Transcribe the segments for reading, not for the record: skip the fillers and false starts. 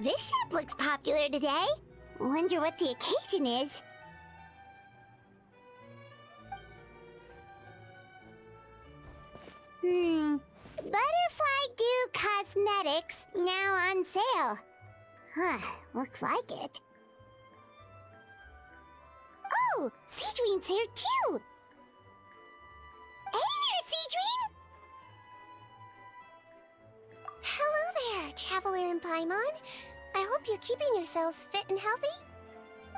This shop looks popular today. Wonder what the occasion is. Butterfly Dew Cosmetics now on sale. Huh, looks like it. Oh, Sijwin's here too! Hey there, Sijwin! Hello there, Traveler and Pаймon. I hope you're keeping yourselves fit and healthy.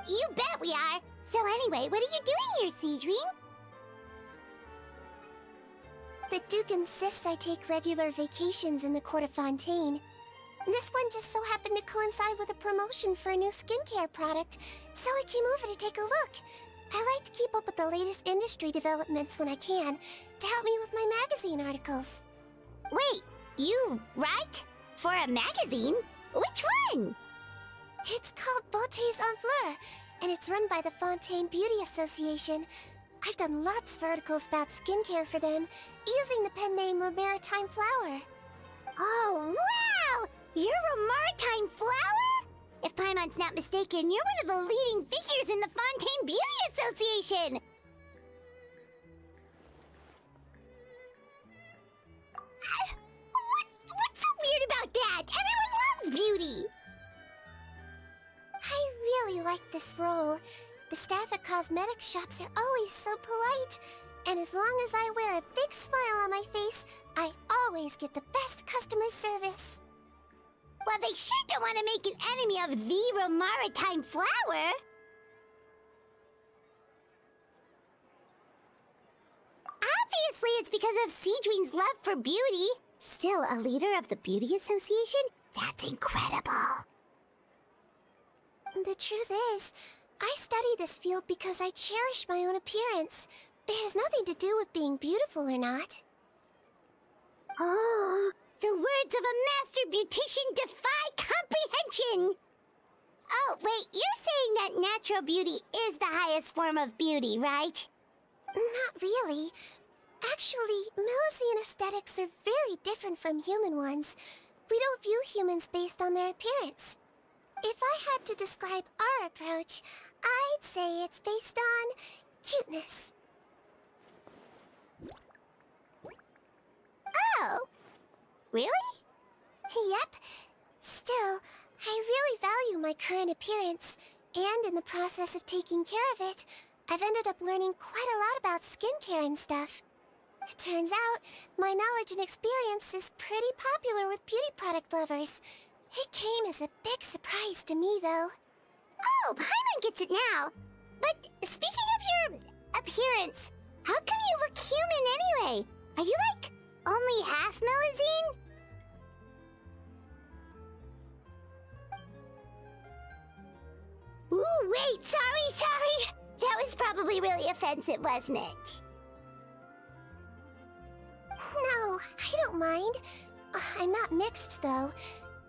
You bet we are! So anyway, what are you doing here, Sijwin? The Duke insists I take regular vacations in the court of Fontaine. This one just so happened to coincide with a promotion for a new skincare product, so I came over to take a look. I like to keep up with the latest industry developments when I can, to help me with my magazine articles. Wait, you write? For a magazine? Which one? It's called Beautés en Fleur, and it's run by the Fontaine Beauty Association. I've done lots of articles about skincare for them, using the pen name Maritime Flower. Oh, wow! You're a Maritime Flower? If Paimon's not mistaken, you're one of the leading figures in the Fontaine Beauty Association! What's so weird about that? Everyone loves beauty! I really like this role. The staff at cosmetic shops are always so polite. And as long as I wear a big smile on my face, I always get the best customer service. Well, they sure don't want to make an enemy of the Maritime Flower. Obviously, it's because of Sijwin's love for beauty. Still a leader of the Beauty Association? That's incredible. The truth is, I study this field because I cherish my own appearance. It has nothing to do with being beautiful or not. Oh, the words of a master beautician defy comprehension! Oh, wait, you're saying that natural beauty is the highest form of beauty, right? Not really. Actually, Melusine aesthetics are very different from human ones. We don't view humans based on their appearance. If I had to describe our approach, I'd say it's based on cuteness. Oh! Really? Yep. Still, I really value my current appearance, and in the process of taking care of it, I've ended up learning quite a lot about skincare and stuff. It turns out, my knowledge and experience is pretty popular with beauty product lovers. It came as a big surprise to me, though. Oh, Paimon gets it now. But speaking of your appearance, how come you look human anyway? Are you, like, only half Melusine? Ooh, wait, sorry. That was probably really offensive, wasn't it? No, I don't mind. I'm not mixed, though.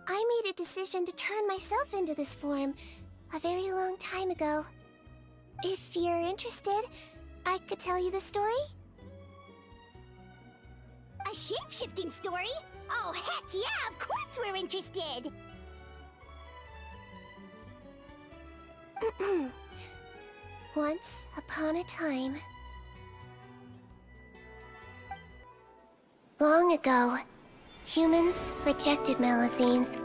I made a decision to turn myself into this form a very long time ago. If you're interested, I could tell you the story. A shape-shifting story? Oh, heck yeah, of course we're interested! Once upon a time. Long ago, humans rejected Melusines,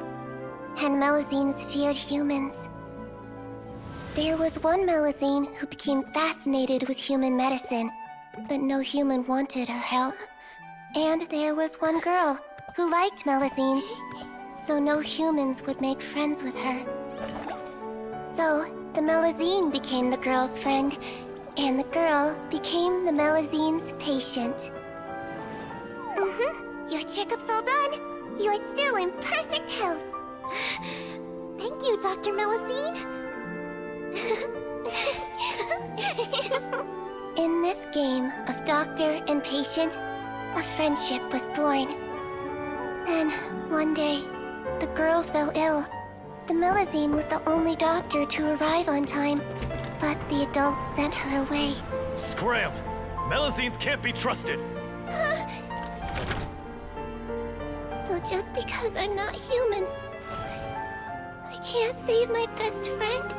and Melusines feared humans. There was one Melusine who became fascinated with human medicine, but no human wanted her help. And there was one girl who liked Melusines, so no humans would make friends with her. So, the Melusine became the girl's friend, and the girl became the Melusine's patient. Your checkup's all done. You're still in perfect health. Thank you, Dr. Melusine. In this game of doctor and patient, a friendship was born. Then, one day, the girl fell ill. The Melusine was the only doctor to arrive on time, but the adults sent her away. Scram! Melusines can't be trusted! So just because I'm not human, I can't save my best friend.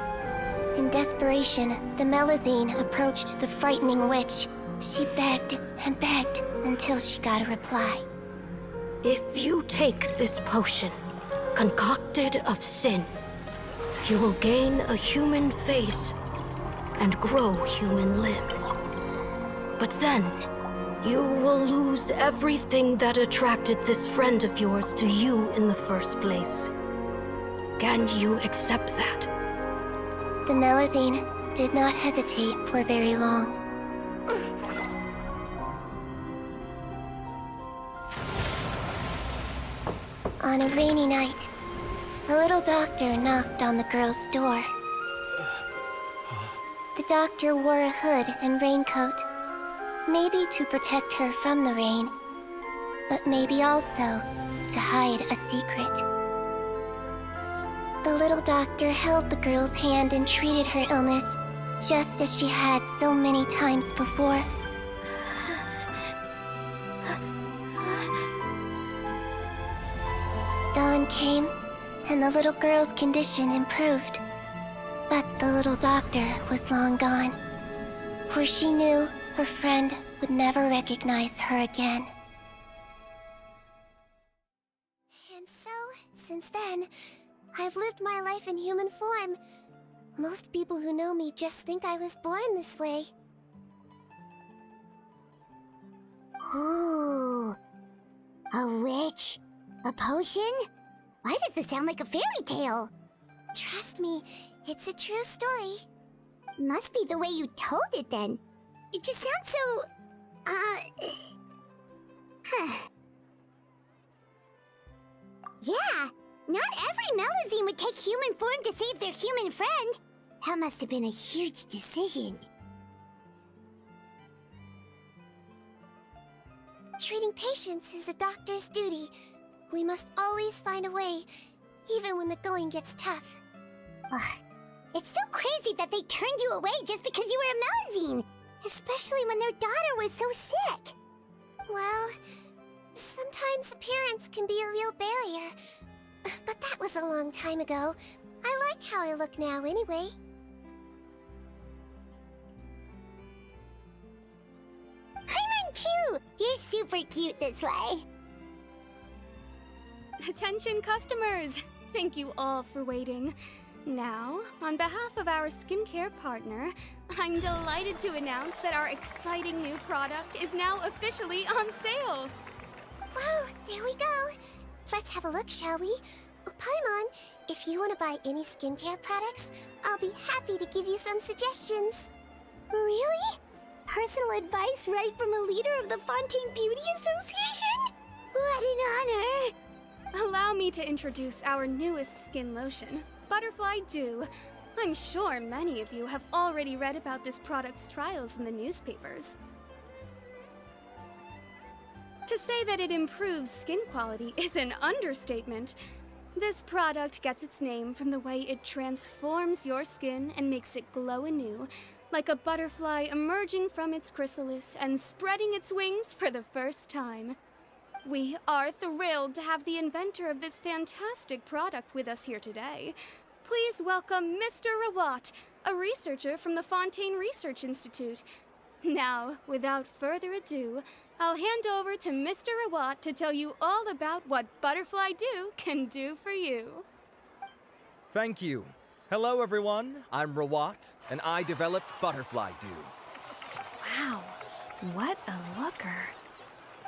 In desperation, the Melazine approached the frightening witch. She begged and begged until she got a reply. If you take this potion, concocted of sin, you will gain a human face and grow human limbs. But then, you will lose everything that attracted this friend of yours to you in the first place. Can you accept that? The Melazine did not hesitate for very long. On a rainy night, a little doctor knocked on the girl's door. The doctor wore a hood and raincoat, maybe to protect her from the rain, but maybe also to hide a secret. The little doctor held the girl's hand and treated her illness, just as she had so many times before. Dawn came, and the little girl's condition improved. But the little doctor was long gone, for she knew her friend would never recognize her again. And so, since then, I've lived my life in human form. Most people who know me just think I was born this way. Ooh. A witch? A potion? Why does this sound like a fairy tale? Trust me, it's a true story. Must be the way you told it then. It just sounds so... Yeah, not every Melazine would take human form to save their human friend. That must have been a huge decision. Treating patients is a doctor's duty. We must always find a way, even when the going gets tough. Ugh. It's so crazy that they turned you away just because you were a Melazine, especially when their daughter was so sick. Well, sometimes appearance can be a real barrier. But that was a long time ago. I like how I look now anyway. Pаймon too! You're super cute this way. Attention customers! Thank you all for waiting. Now, on behalf of our skincare partner, I'm delighted to announce that our exciting new product is now officially on sale! Well, there we go. Let's have a look, shall we? Oh, Paimon, if you want to buy any skincare products, I'll be happy to give you some suggestions. Really? Personal advice right from a leader of the Fontaine Beauty Association? What an honor! Allow me to introduce our newest skin lotion, Butterfly Dew. I'm sure many of you have already read about this product's trials in the newspapers. To say that it improves skin quality is an understatement. This product gets its name from the way it transforms your skin and makes it glow anew, like a butterfly emerging from its chrysalis and spreading its wings for the first time. We are thrilled to have the inventor of this fantastic product with us here today. Please welcome Mr. Rawat, a researcher from the Fontaine Research Institute. Now, without further ado, I'll hand over to Mr. Rawat to tell you all about what Butterfly Dew can do for you. Thank you. Hello, everyone. I'm Rawat, and I developed Butterfly Dew. Wow, what a looker.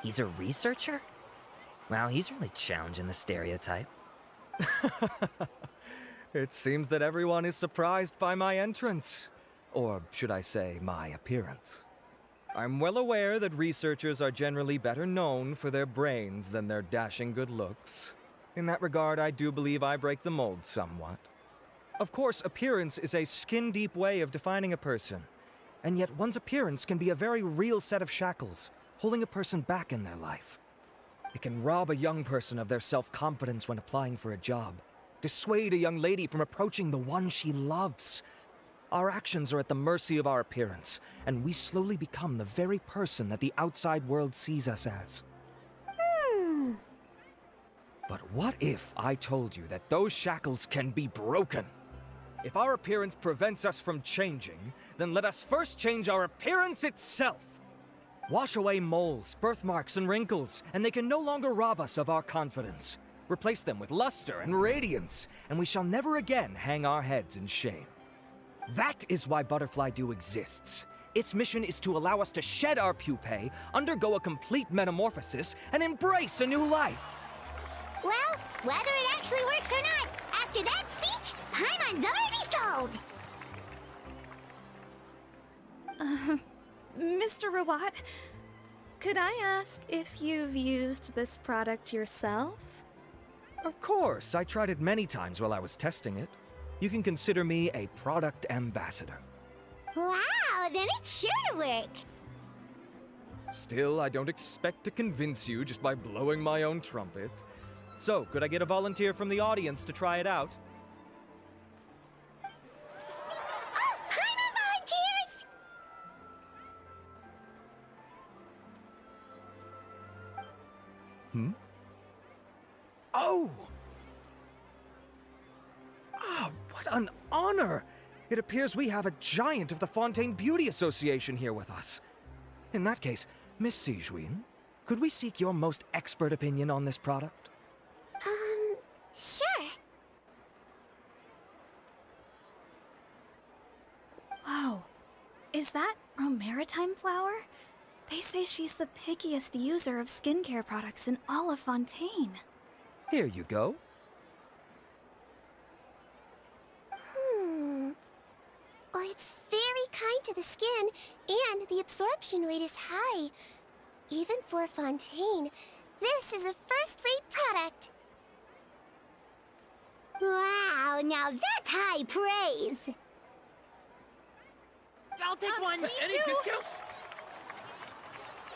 He's a researcher? Wow, he's really challenging the stereotype. It seems that everyone is surprised by my entrance. Or should I say, my appearance. I'm well aware that researchers are generally better known for their brains than their dashing good looks. In that regard, I do believe I break the mold somewhat. Of course, appearance is a skin-deep way of defining a person. And yet one's appearance can be a very real set of shackles, holding a person back in their life. It can rob a young person of their self-confidence when applying for a job, dissuade a young lady from approaching the one she loves. Our actions are at the mercy of our appearance, and we slowly become the very person that the outside world sees us as. But what if I told you that those shackles can be broken? If our appearance prevents us from changing, then let us first change our appearance itself. Wash away moles, birthmarks, and wrinkles, and they can no longer rob us of our confidence. Replace them with luster and radiance, and we shall never again hang our heads in shame. That is why Butterfly Dew exists. Its mission is to allow us to shed our pupae, undergo a complete metamorphosis, and embrace a new life. Well, whether it actually works or not, after that speech, Paimon's already sold! Mr. Rawat, could I ask if you've used this product yourself? Of course, I tried it many times while I was testing it. You can consider me a product ambassador. Wow, then it's sure to work! Still, I don't expect to convince you just by blowing my own trumpet. So, could I get a volunteer from the audience to try it out? Oh, Paimon volunteers! Oh! Ah, what an honor! It appears we have a giant of the Fontaine Beauty Association here with us. In that case, Miss Sijwin, could we seek your most expert opinion on this product? Sure. Whoa, is that Romaritime flower? They say she's the pickiest user of skincare products in all of Fontaine. Here you go. Well, it's very kind to the skin, and the absorption rate is high. Even for Fontaine, this is a first-rate product. Wow, now that's high praise! I'll take one. Any discounts?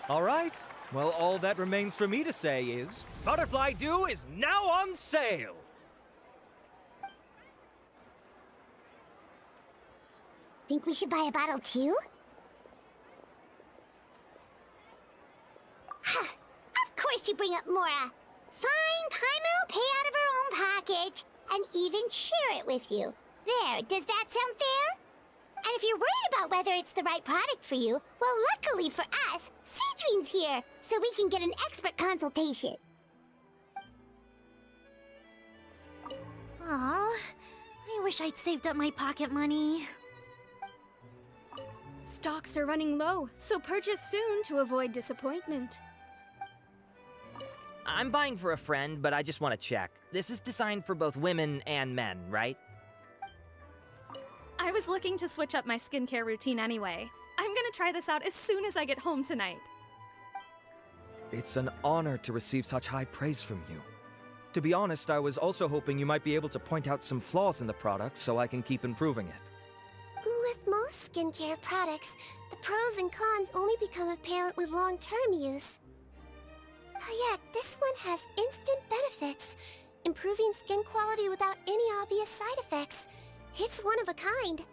All right. Well, all that remains for me to say is, Butterfly Dew is now on sale! Think we should buy a bottle too? Of course you bring up Mora. Fine, Pаймon will pay out of her own pocket and even share it with you. There, does that sound fair? And if you're worried about whether it's the right product for you, well, luckily for us, Sijwin's here, so we can get an expert consultation. Aw, I wish I'd saved up my pocket money. Stocks are running low, so purchase soon to avoid disappointment. I'm buying for a friend, but I just want to check. This is designed for both women and men, right? I was looking to switch up my skincare routine anyway. I'm gonna try this out as soon as I get home tonight. It's an honor to receive such high praise from you. To be honest, I was also hoping you might be able to point out some flaws in the product so I can keep improving it. With most skincare products, the pros and cons only become apparent with long-term use. Yet, this one has instant benefits, improving skin quality without any obvious side effects. It's one of a kind.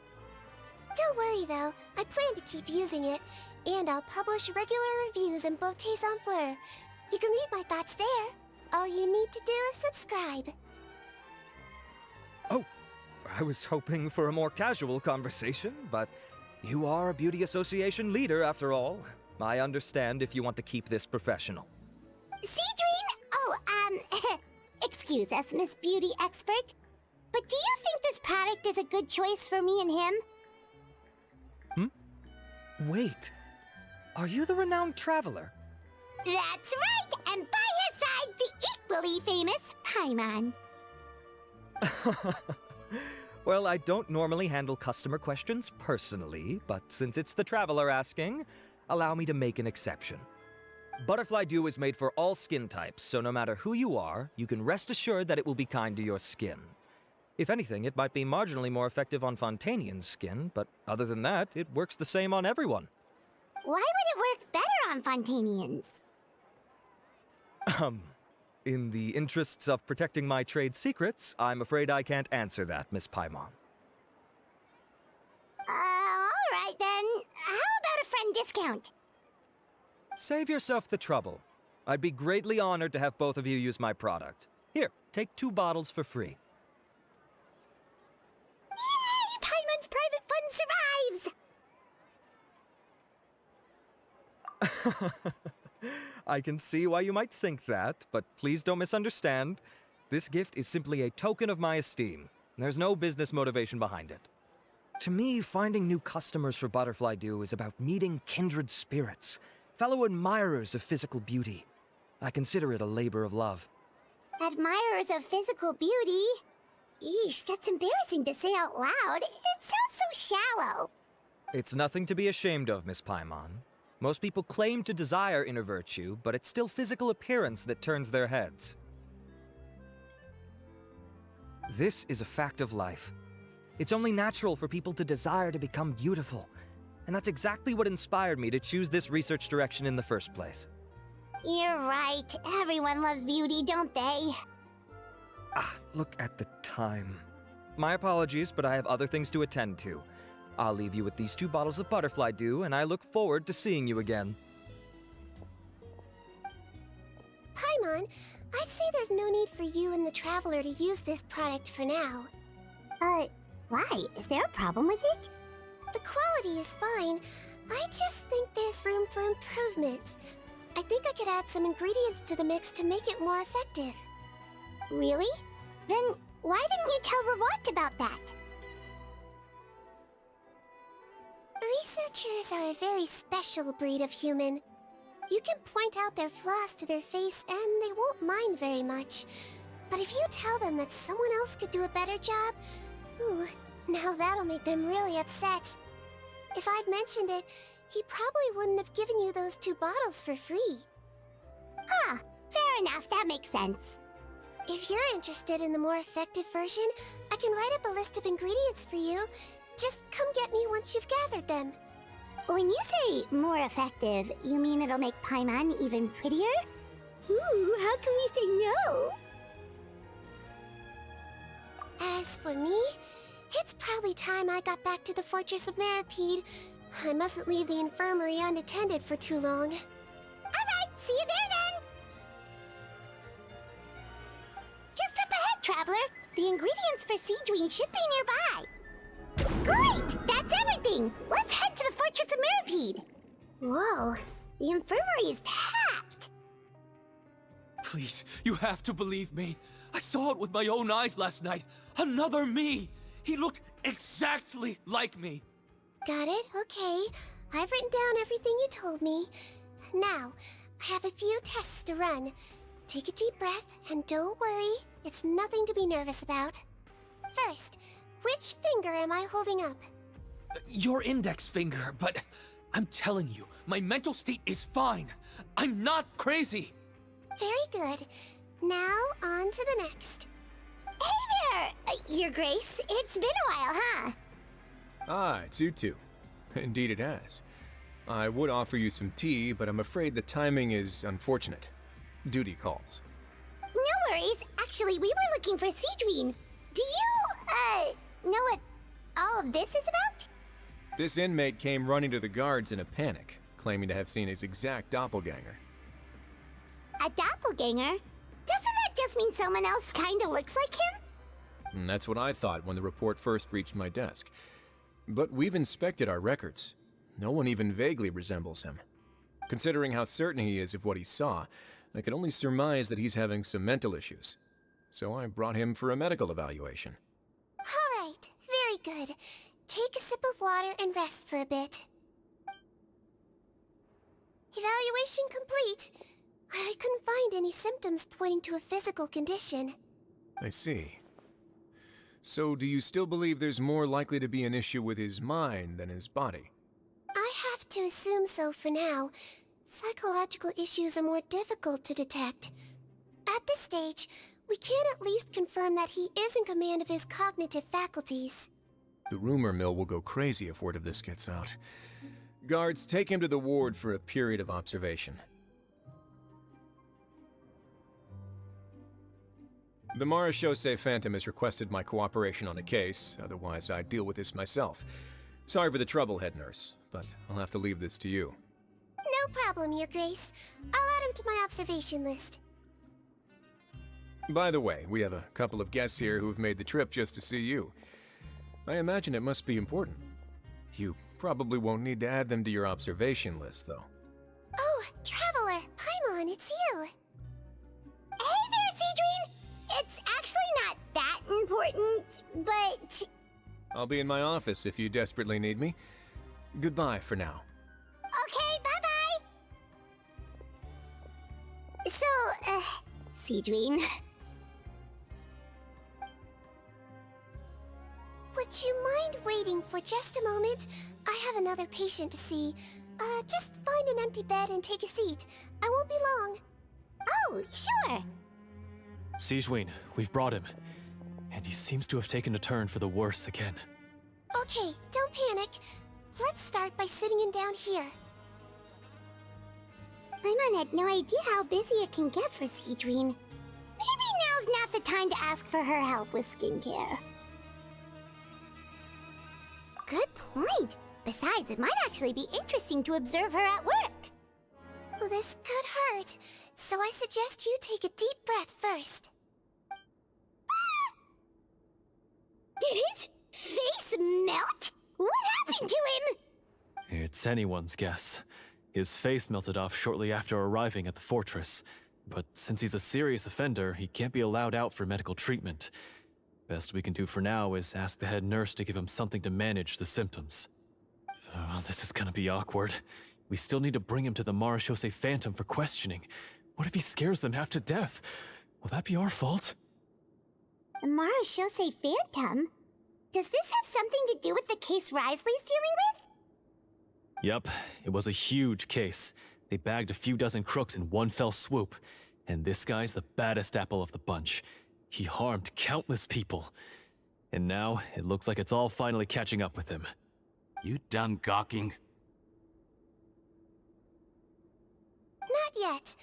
Don't worry though, I plan to keep using it, and I'll publish regular reviews in Beautés en Fleur. You can read my thoughts there. All you need to do is subscribe. Oh, I was hoping for a more casual conversation, but you are a beauty association leader after all. I understand if you want to keep this professional. Sijwin? Oh, excuse us, Miss Beauty Expert. But do you think this product is a good choice for me and him? Wait, are you the renowned traveler? That's right, and by his side, the equally famous Paimon. Well, I don't normally handle customer questions personally, but since it's the traveler asking, allow me to make an exception. Butterfly Dew is made for all skin types, so no matter who you are, you can rest assured that it will be kind to your skin. If anything, it might be marginally more effective on Fontainian's skin, but other than that, it works the same on everyone. Why would it work better on Fontainians? In the interests of protecting my trade secrets, I'm afraid I can't answer that, Miss Pаймон. Alright then. How about a friend discount? Save yourself the trouble. I'd be greatly honored to have both of you use my product. Here, take 2 bottles for free. Yay! Paimon's private fund survives! I can see why you might think that, but please don't misunderstand. This gift is simply a token of my esteem. There's no business motivation behind it. To me, finding new customers for Butterfly Dew is about meeting kindred spirits, fellow admirers of physical beauty. I consider it a labor of love. Admirers of physical beauty? Eesh, that's embarrassing to say out loud. It sounds so shallow. It's nothing to be ashamed of, Miss Pаймon. Most people claim to desire inner virtue, but it's still physical appearance that turns their heads. This is a fact of life. It's only natural for people to desire to become beautiful. And that's exactly what inspired me to choose this research direction in the first place. You're right. Everyone loves beauty, don't they? Look at the time. My apologies, but I have other things to attend to. I'll leave you with these 2 bottles of Butterfly Dew, and I look forward to seeing you again. Paimon, I'd say there's no need for you and the Traveler to use this product for now. Why? Is there a problem with it? The quality is fine. I just think there's room for improvement. I think I could add some ingredients to the mix to make it more effective. Really? Then why didn't you tell Rawat about that? Researchers are a very special breed of human. You can point out their flaws to their face and they won't mind very much. But if you tell them that someone else could do a better job, ooh, now that'll make them really upset. If I'd mentioned it, he probably wouldn't have given you those 2 bottles for free. Huh, fair enough, that makes sense. If you're interested in the more effective version, I can write up a list of ingredients for you. Just come get me once you've gathered them. When you say more effective, you mean it'll make Paimon even prettier? Ooh, how can we say no? As for me, it's probably time I got back to the fortress of Meropid. I mustn't leave the infirmary unattended for too long. Alright, see you there then! Just up ahead, Traveler. The ingredients for Sijwin should be nearby. Great! That's everything! Let's head to the fortress of Meropid! Whoa, the infirmary is packed! Please, you have to believe me. I saw it with my own eyes last night. Another me! He looked exactly like me. Got it? Okay. I've written down everything you told me. Now, I have a few tests to run. Take a deep breath and don't worry. It's nothing to be nervous about. First, which finger am I holding up? Your index finger, but I'm telling you, my mental state is fine. I'm not crazy. Very good. Now, on to the next. Hey there, Your Grace. It's been a while, huh? Ah, it's you two. Indeed it has. I would offer you some tea, but I'm afraid the timing is unfortunate. Duty calls. No worries. Actually, we were looking for Sijwin. Do you, know what all of this is about? This inmate came running to the guards in a panic, claiming to have seen his exact doppelganger. A doppelganger? Doesn't that just mean someone else kinda looks like him? And that's what I thought when the report first reached my desk. But we've inspected our records. No one even vaguely resembles him. Considering how certain he is of what he saw, I can only surmise that he's having some mental issues. So I brought him for a medical evaluation. All right, very good. Take a sip of water and rest for a bit. Evaluation complete. I couldn't find any symptoms pointing to a physical condition. I see. So do you still believe there's more likely to be an issue with his mind than his body? I have to assume so for now. Psychological issues are more difficult to detect. At this stage, we can at least confirm that he is in command of his cognitive faculties. The rumor mill will go crazy if word of this gets out. Guards, take him to the ward for a period of observation. The Marechaussee Phantom has requested my cooperation on a case, otherwise I'd deal with this myself. Sorry for the trouble, head nurse, but I'll have to leave this to you. No problem, Your Grace. I'll add him to my observation list. By the way, we have a couple of guests here who've made the trip just to see you. I imagine it must be important. You probably won't need to add them to your observation list, though. Oh, Traveler! Paimon, it's you! Hey there, Sijwin! It's actually not that important, but... I'll be in my office if you desperately need me. Goodbye for now. Okay, bye-bye! So, Sijwin... Would you mind waiting for just a moment? I have another patient to see. Just find an empty bed and take a seat. I won't be long. Oh, sure! Sijwin, we've brought him. And he seems to have taken a turn for the worse again. Okay, don't panic. Let's start by sitting him down here. Paimon had no idea how busy it can get for Sijwin. Maybe now's not the time to ask for her help with skincare. Good point. Besides, it might actually be interesting to observe her at work. Well, this could hurt, so I suggest you take a deep breath first. Did his face melt? What happened to him? It's anyone's guess. His face melted off shortly after arriving at the fortress. But since he's a serious offender, he can't be allowed out for medical treatment. Best we can do for now is ask the head nurse to give him something to manage the symptoms. Oh, this is gonna be awkward. We still need to bring him to the Marechaussee Phantom for questioning. What if he scares them half to death? Will that be our fault? The Marechaussee Phantom? Does this have something to do with the case Risley's dealing with? Yep, it was a huge case. They bagged a few dozen crooks in one fell swoop. And this guy's the baddest apple of the bunch. He harmed countless people. And now, it looks like it's all finally catching up with him. You done gawking? Not yet.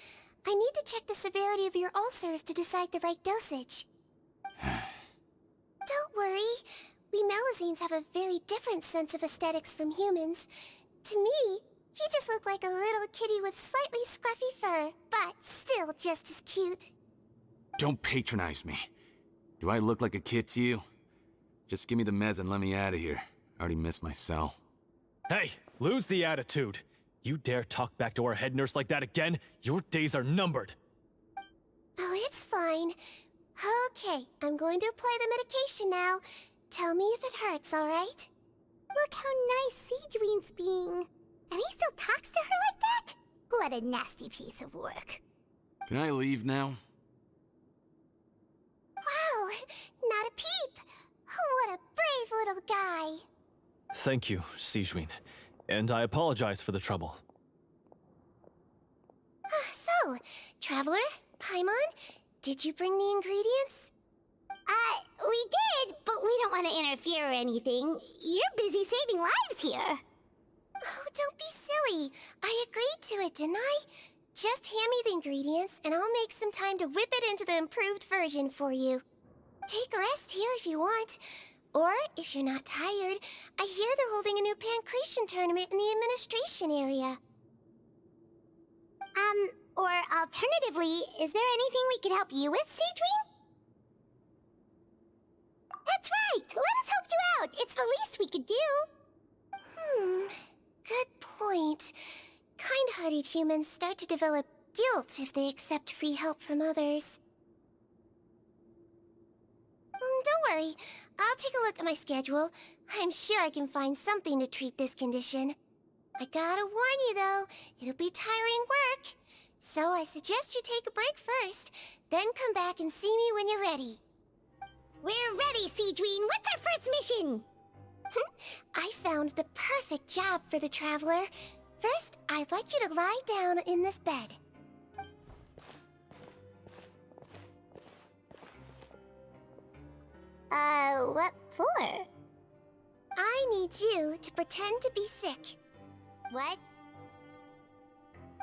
I need to check the severity of your ulcers to decide the right dosage. Don't worry. We Melazines have a very different sense of aesthetics from humans. To me, you just look like a little kitty with slightly scruffy fur, but still just as cute. Don't patronize me. Do I look like a kid to you? Just give me the meds and let me out of here. I already missed my cell. Hey, lose the attitude. You dare talk back to our head nurse like that again? Your days are numbered. Oh, it's fine. Okay, I'm going to apply the medication now. Tell me if it hurts, alright? Look how nice Sijwin's being. And he still talks to her like that? What a nasty piece of work. Can I leave now? Wow, not a peep. What a brave little guy. Thank you, Sijwin. And I apologize for the trouble. So, Traveler, Paimon, did you bring the ingredients? We did, but we don't want to interfere or anything. You're busy saving lives here. Oh, don't be silly. I agreed to it, didn't I? Just hand me the ingredients, and I'll make some time to whip it into the improved version for you. Take a rest here if you want. Or, if you're not tired, I hear they're holding a new pancreation tournament in the administration area. Or alternatively, is there anything we could help you with, Sijwin? That's right! Let us help you out! It's the least we could do! Good point. Kind-hearted humans start to develop guilt if they accept free help from others. Don't worry. I'll take a look at my schedule. I'm sure I can find something to treat this condition. I gotta warn you, though, it'll be tiring work. So I suggest you take a break first, then come back and see me when you're ready. We're ready, Sijwin! What's our first mission? I found the perfect job for the Traveler. First, I'd like you to lie down in this bed. What for? I need you to pretend to be sick. What?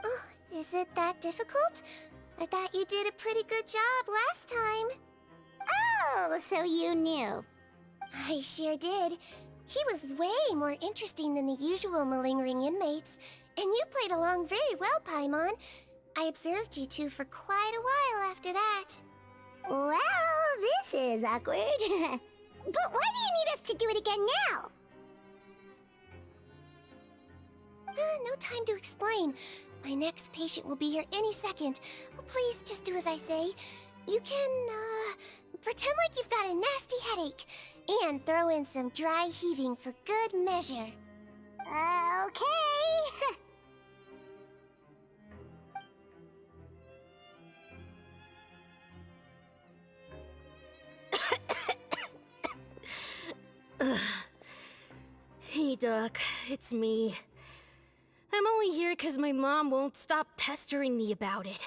Oh, is it that difficult? I thought you did a pretty good job last time. Oh, so you knew. I sure did. He was way more interesting than the usual malingering inmates, and you played along very well, Paimon. I observed you two for quite a while after that. Well, this is awkward. But why do you need us to do it again now? No time to explain. My next patient will be here any second. Please just do as I say. You can, pretend like you've got a nasty headache. And throw in some dry heaving for good measure. Okay. Hey, Doc. It's me. I'm only here because my mom won't stop pestering me about it.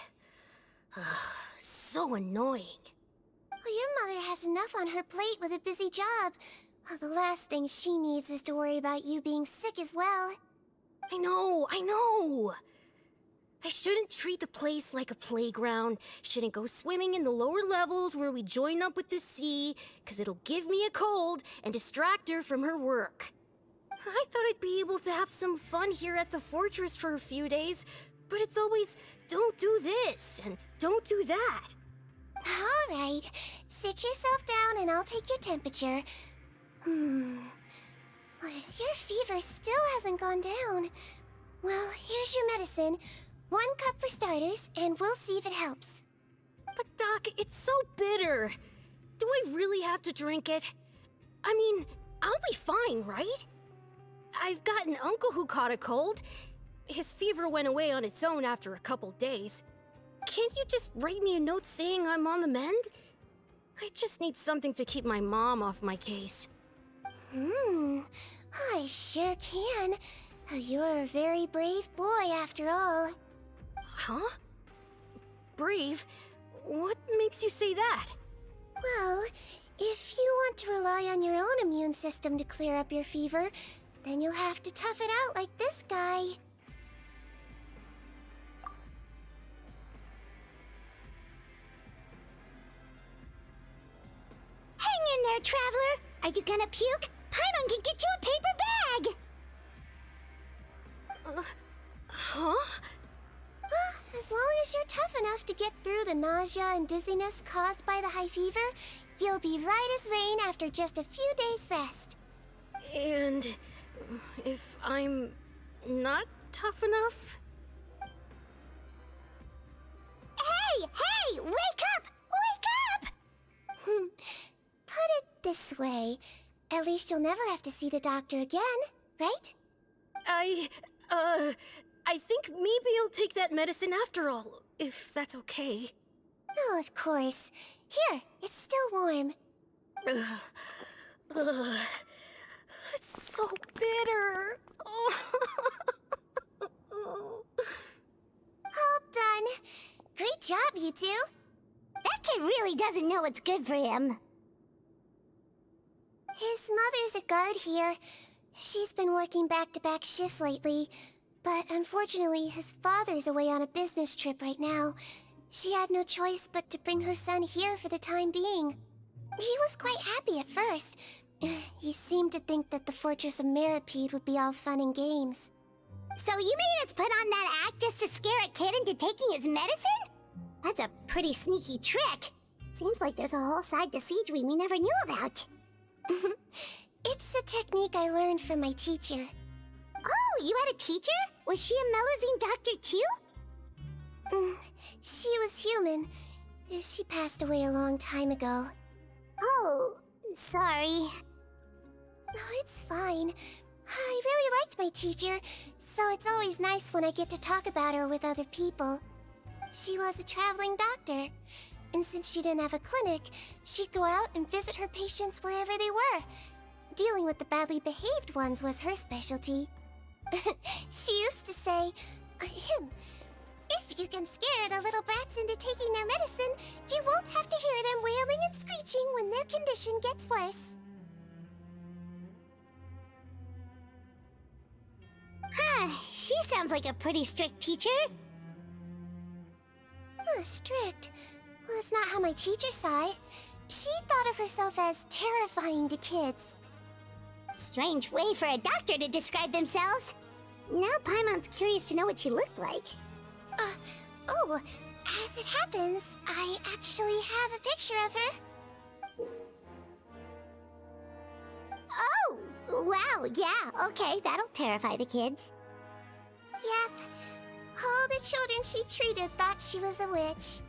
So annoying. Well, your mother has enough on her plate with a busy job. Well, the last thing she needs is to worry about you being sick as well. I know. I shouldn't treat the place like a playground. Shouldn't go swimming in the lower levels where we join up with the sea, because it'll give me a cold and distract her from her work. I thought I'd be able to have some fun here at the fortress for a few days, but it's always, don't do this and don't do that. All right, sit yourself down and I'll take your temperature. Your fever still hasn't gone down. Well, here's your medicine. 1 cup for starters, and we'll see if it helps. But Doc, it's so bitter. Do I really have to drink it? I mean, I'll be fine, right? I've got an uncle who caught a cold. His fever went away on its own after a couple days. Can't you just write me a note saying I'm on the mend? I just need something to keep my mom off my case. I sure can. You're a very brave boy after all. Huh? Brave? What makes you say that? Well, if you want to rely on your own immune system to clear up your fever, then you'll have to tough it out like this guy. Hang in there, traveler. Are you gonna puke? Pаймon can get you a paper bag. Huh? As long as you're tough enough to get through the nausea and dizziness caused by the high fever, you'll be right as rain after just a few days' rest. And if I'm not tough enough? Hey! Wake up! Wake up! Put it this way. At least you'll never have to see the doctor again, right? I think maybe I'll take that medicine after all, if that's okay. Oh, of course. Here, it's still warm. It's so bitter. All done. Great job, you two. That kid really doesn't know what's good for him. His mother's a guard here. She's been working back-to-back shifts lately, but unfortunately his father's away on a business trip right now. She had no choice but to bring her son here for the time being. He was quite happy at first. He seemed to think that the fortress of Meropid would be all fun and games. So you made us put on that act just to scare a kid into taking his medicine? That's a pretty sneaky trick. Seems like there's a whole side to Sиджвин we never knew about. It's a technique I learned from my teacher. Oh, you had a teacher? Was she a Melusine doctor too? She was human. She passed away a long time ago. Oh, sorry. No, it's fine. I really liked my teacher, so it's always nice when I get to talk about her with other people. She was a traveling doctor, and since she didn't have a clinic, she'd go out and visit her patients wherever they were. Dealing with the badly behaved ones was her specialty. She used to say, if you can scare the little brats into taking their medicine, you won't have to hear them wailing and screeching when their condition gets worse. She sounds like a pretty strict teacher. Strict? Well, that's not how my teacher saw it. She thought of herself as terrifying to kids. Strange way for a doctor to describe themselves. Now Paimon's curious to know what she looked like. As it happens, I actually have a picture of her. Oh, wow, yeah, okay, that'll terrify the kids. Yep. All the children she treated thought she was a witch.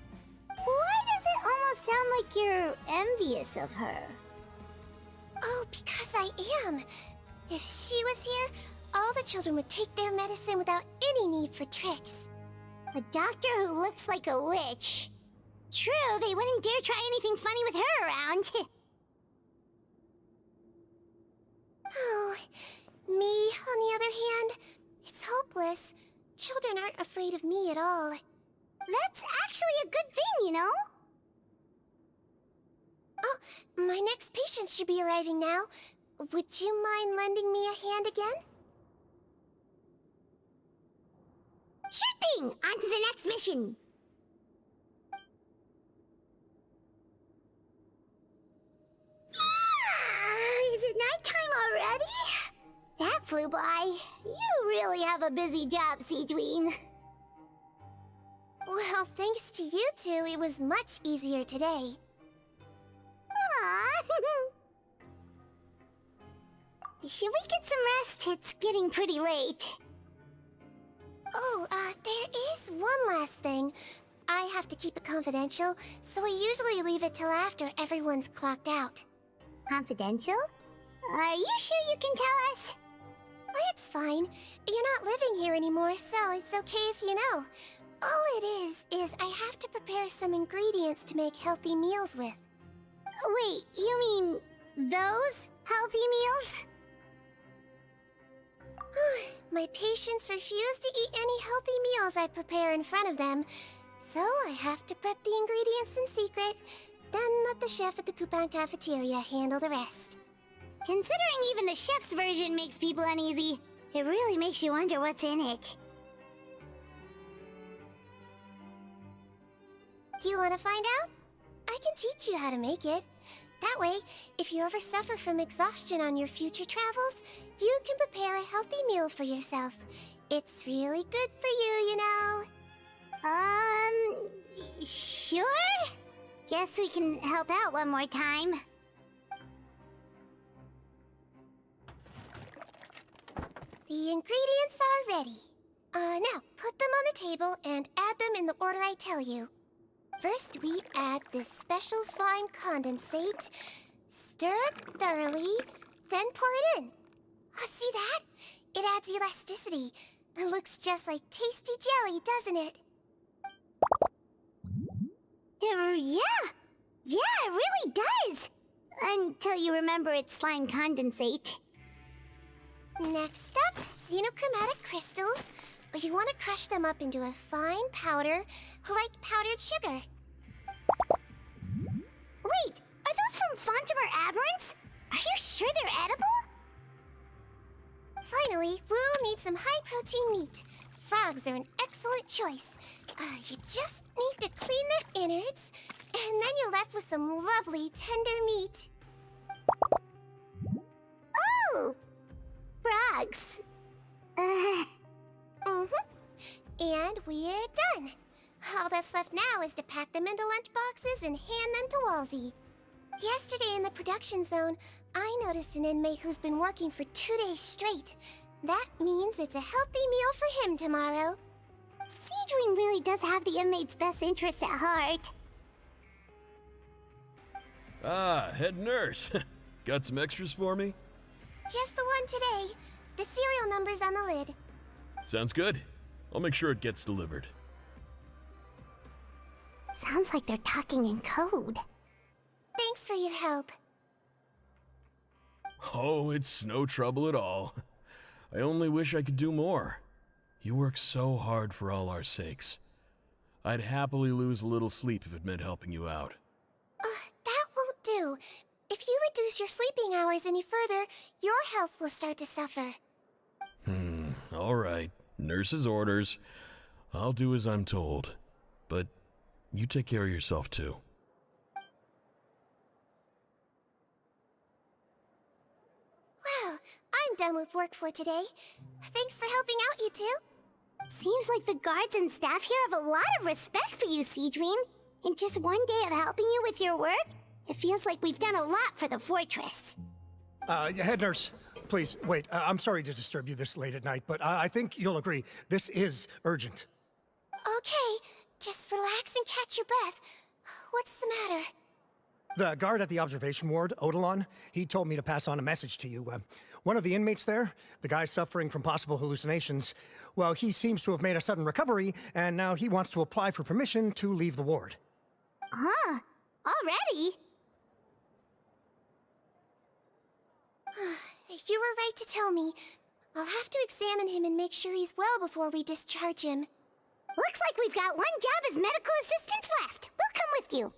Why does it almost sound like you're envious of her? Oh, because I am. If she was here, all the children would take their medicine without any need for tricks. A doctor who looks like a witch. True, they wouldn't dare try anything funny with her around. Oh, me, on the other hand, it's hopeless. Children aren't afraid of me at all. That's actually a good thing, you know? Oh, my next patient should be arriving now. Would you mind lending me a hand again? Sure thing! On to the next mission! Is it nighttime already? That flew by. You really have a busy job, Sijwin. Well, thanks to you two, it was much easier today. Aww. Should we get some rest? It's getting pretty late. Oh, there is one last thing. I have to keep it confidential, so I usually leave it till after everyone's clocked out. Confidential? Are you sure you can tell us? Well, it's fine. You're not living here anymore, so it's okay if you know. All it is I have to prepare some ingredients to make healthy meals with. Wait, you mean those healthy meals? My patients refuse to eat any healthy meals I prepare in front of them, so I have to prep the ingredients in secret, then let the chef at the Coupon cafeteria handle the rest. Considering even the chef's version makes people uneasy, it really makes you wonder what's in it. You want to find out? I can teach you how to make it. That way, if you ever suffer from exhaustion on your future travels, you can prepare a healthy meal for yourself. It's really good for you, you know. Sure? Guess we can help out one more time. The ingredients are ready. Now, put them on the table and add them in the order I tell you. First, we add this special slime condensate, stir it thoroughly, then pour it in. Oh, see that? It adds elasticity. It looks just like tasty jelly, doesn't it? Yeah, it really does. Until you remember it's slime condensate. Next up, xenochromatic crystals. You want to crush them up into a fine powder, like powdered sugar. Wait, are those from Fontimer Aberrants? Are you sure they're edible? Finally, we'll need some high-protein meat. Frogs are an excellent choice. You just need to clean their innards, and then you're left with some lovely, tender meat. Oh! Frogs. And we're done. All that's left now is to pack them into lunchboxes and hand them to Walsey. Yesterday in the production zone, I noticed an inmate who's been working for 2 days straight. That means it's a healthy meal for him tomorrow. Sijwin really does have the inmate's best interests at heart. Ah, head nurse. Got some extras for me? Just the one today. The serial number's on the lid. Sounds good. I'll make sure it gets delivered. Sounds like they're talking in code. Thanks for your help. Oh, it's no trouble at all. I only wish I could do more. You work so hard for all our sakes. I'd happily lose a little sleep if it meant helping you out. That won't do. If you reduce your sleeping hours any further, your health will start to suffer. All right. Nurse's orders. I'll do as I'm told. But you take care of yourself too. Well, I'm done with work for today. Thanks for helping out, you two. Seems like the guards and staff here have a lot of respect for you, Sijwin. In just one day of helping you with your work, it feels like we've done a lot for the fortress. Head nurse, please, wait. I'm sorry to disturb you this late at night, but I think you'll agree, this is urgent. Okay, just relax and catch your breath. What's the matter? The guard at the observation ward, Odilon, he told me to pass on a message to you. One of the inmates there, the guy suffering from possible hallucinations, well, he seems to have made a sudden recovery, and now he wants to apply for permission to leave the ward. Huh? Already? You were right to tell me. I'll have to examine him and make sure he's well before we discharge him. Looks like we've got one job as medical assistants left. We'll come with you.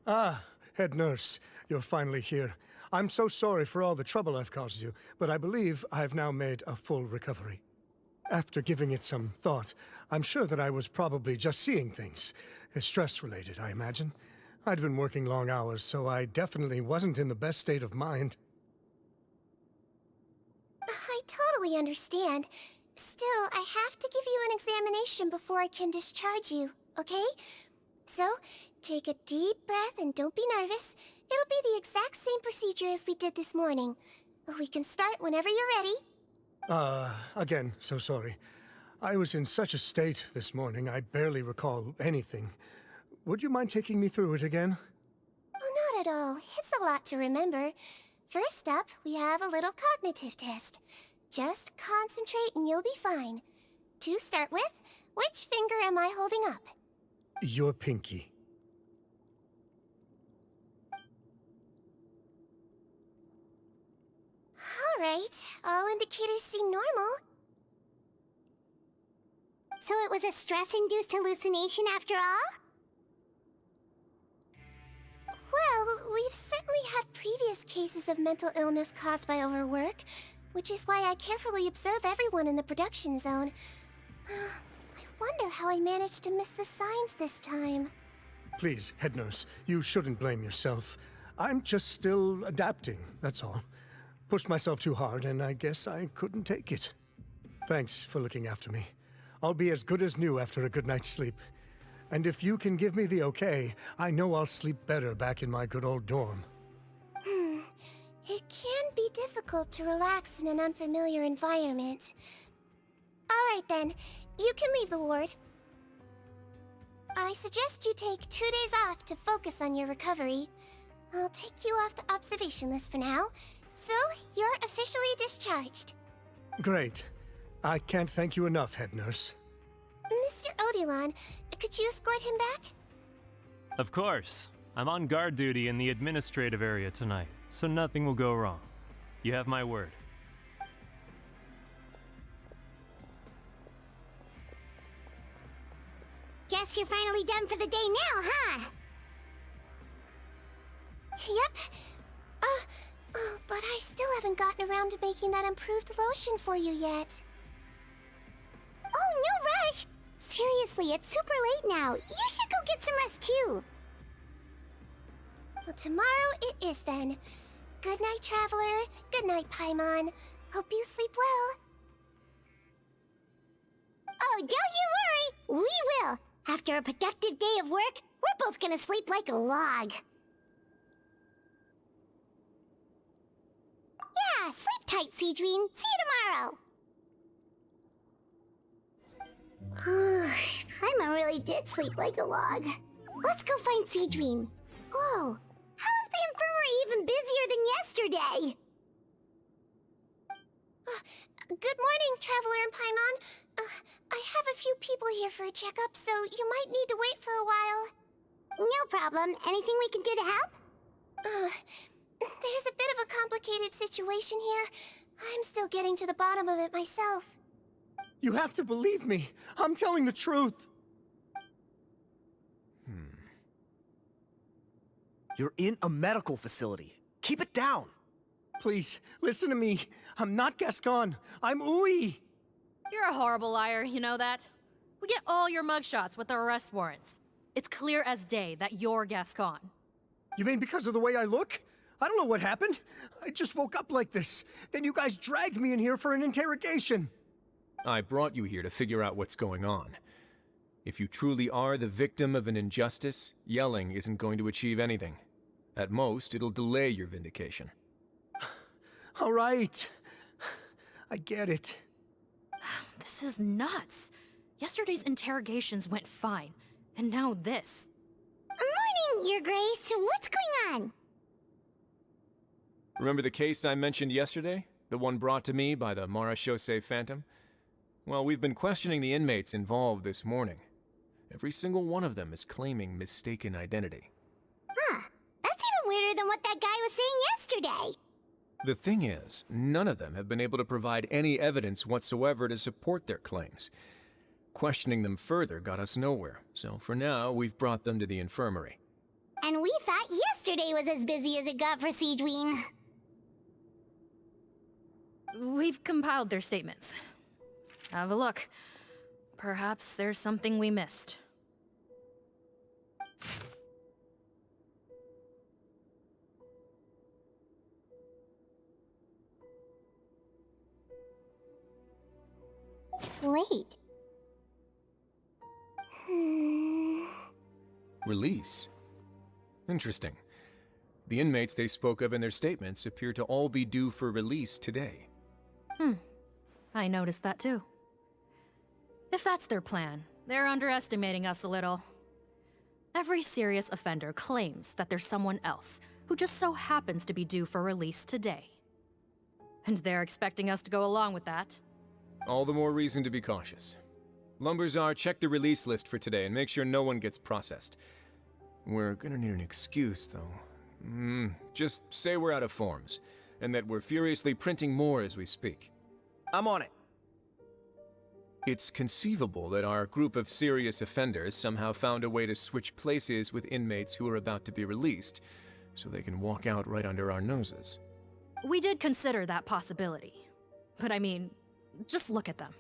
Ah, head nurse, you're finally here. I'm so sorry for all the trouble I've caused you, but I believe I've now made a full recovery. After giving it some thought, I'm sure that I was probably just seeing things. Stress-related, I imagine. I'd been working long hours, so I definitely wasn't in the best state of mind. I totally understand. Still, I have to give you an examination before I can discharge you, okay? So, take a deep breath and don't be nervous. It'll be the exact same procedure as we did this morning. We can start whenever you're ready. Again, so sorry. I was in such a state this morning, I barely recall anything. Would you mind taking me through it again? Oh, not at all. It's a lot to remember. First up, we have a little cognitive test. Just concentrate and you'll be fine. To start with, which finger am I holding up? Your pinky. All right, all indicators seem normal. So it was a stress-induced hallucination after all? Well, we've certainly had previous cases of mental illness caused by overwork, which is why I carefully observe everyone in the production zone. I wonder how I managed to miss the signs this time. Please, head nurse, you shouldn't blame yourself. I'm just still adapting, that's all. Pushed myself too hard, and I guess I couldn't take it. Thanks for looking after me. I'll be as good as new after a good night's sleep. And if you can give me the okay, I know I'll sleep better back in my good old dorm. It can be difficult to relax in an unfamiliar environment. Alright then, you can leave the ward. I suggest you take 2 days off to focus on your recovery. I'll take you off the observation list for now, so you're officially discharged. Great. I can't thank you enough, head nurse. Mr. Odilon, could you escort him back? Of course. I'm on guard duty in the administrative area tonight, so nothing will go wrong. You have my word. Guess you're finally done for the day now, huh? Yep. But I still haven't gotten around to making that improved lotion for you yet. Oh, no rush! Seriously, it's super late now. You should go get some rest too. Well, tomorrow it is then. Good night, Traveler. Good night, Paimon. Hope you sleep well. Oh, don't you worry. We will. After a productive day of work, we're both gonna sleep like a log. Yeah, sleep tight, Sijwin. See you tomorrow. Paimon really did sleep like a log. Let's go find Sijwin. Oh, how is the infirmary even busier than yesterday? Good morning, Traveler and Paimon. I have a few people here for a checkup, so you might need to wait for a while. No problem. Anything we can do to help? There's a bit of a complicated situation here. I'm still getting to the bottom of it myself. You have to believe me. I'm telling the truth. You're in a medical facility. Keep it down. Please, listen to me. I'm not Gascon. I'm Uy. You're a horrible liar, you know that? We get all your mugshots with the arrest warrants. It's clear as day that you're Gascon. You mean because of the way I look? I don't know what happened. I just woke up like this. Then you guys dragged me in here for an interrogation. I brought you here to figure out what's going on. If you truly are the victim of an injustice, yelling isn't going to achieve anything. At most, it'll delay your vindication. All right. I get it. This is nuts. Yesterday's interrogations went fine, and now this. Morning, Your Grace. What's going on? Remember the case I mentioned yesterday? The one brought to me by the Marechaussee Phantom? Well, we've been questioning the inmates involved this morning. Every single one of them is claiming mistaken identity. Huh. That's even weirder than what that guy was saying yesterday. The thing is, none of them have been able to provide any evidence whatsoever to support their claims. Questioning them further got us nowhere, so for now, we've brought them to the infirmary. And we thought yesterday was as busy as it got for Sijwin. We've compiled their statements. Have a look. Perhaps there's something we missed. Wait. Release? Interesting. The inmates they spoke of in their statements appear to all be due for release today. I noticed that too. If that's their plan, they're underestimating us a little. Every serious offender claims that there's someone else who just so happens to be due for release today. And they're expecting us to go along with that. All the more reason to be cautious. Lumberzar, check the release list for today and make sure no one gets processed. We're gonna need an excuse, though. Just say we're out of forms, and that we're furiously printing more as we speak. I'm on it. It's conceivable that our group of serious offenders somehow found a way to switch places with inmates who are about to be released, so they can walk out right under our noses. We did consider that possibility. But I mean, just look at them.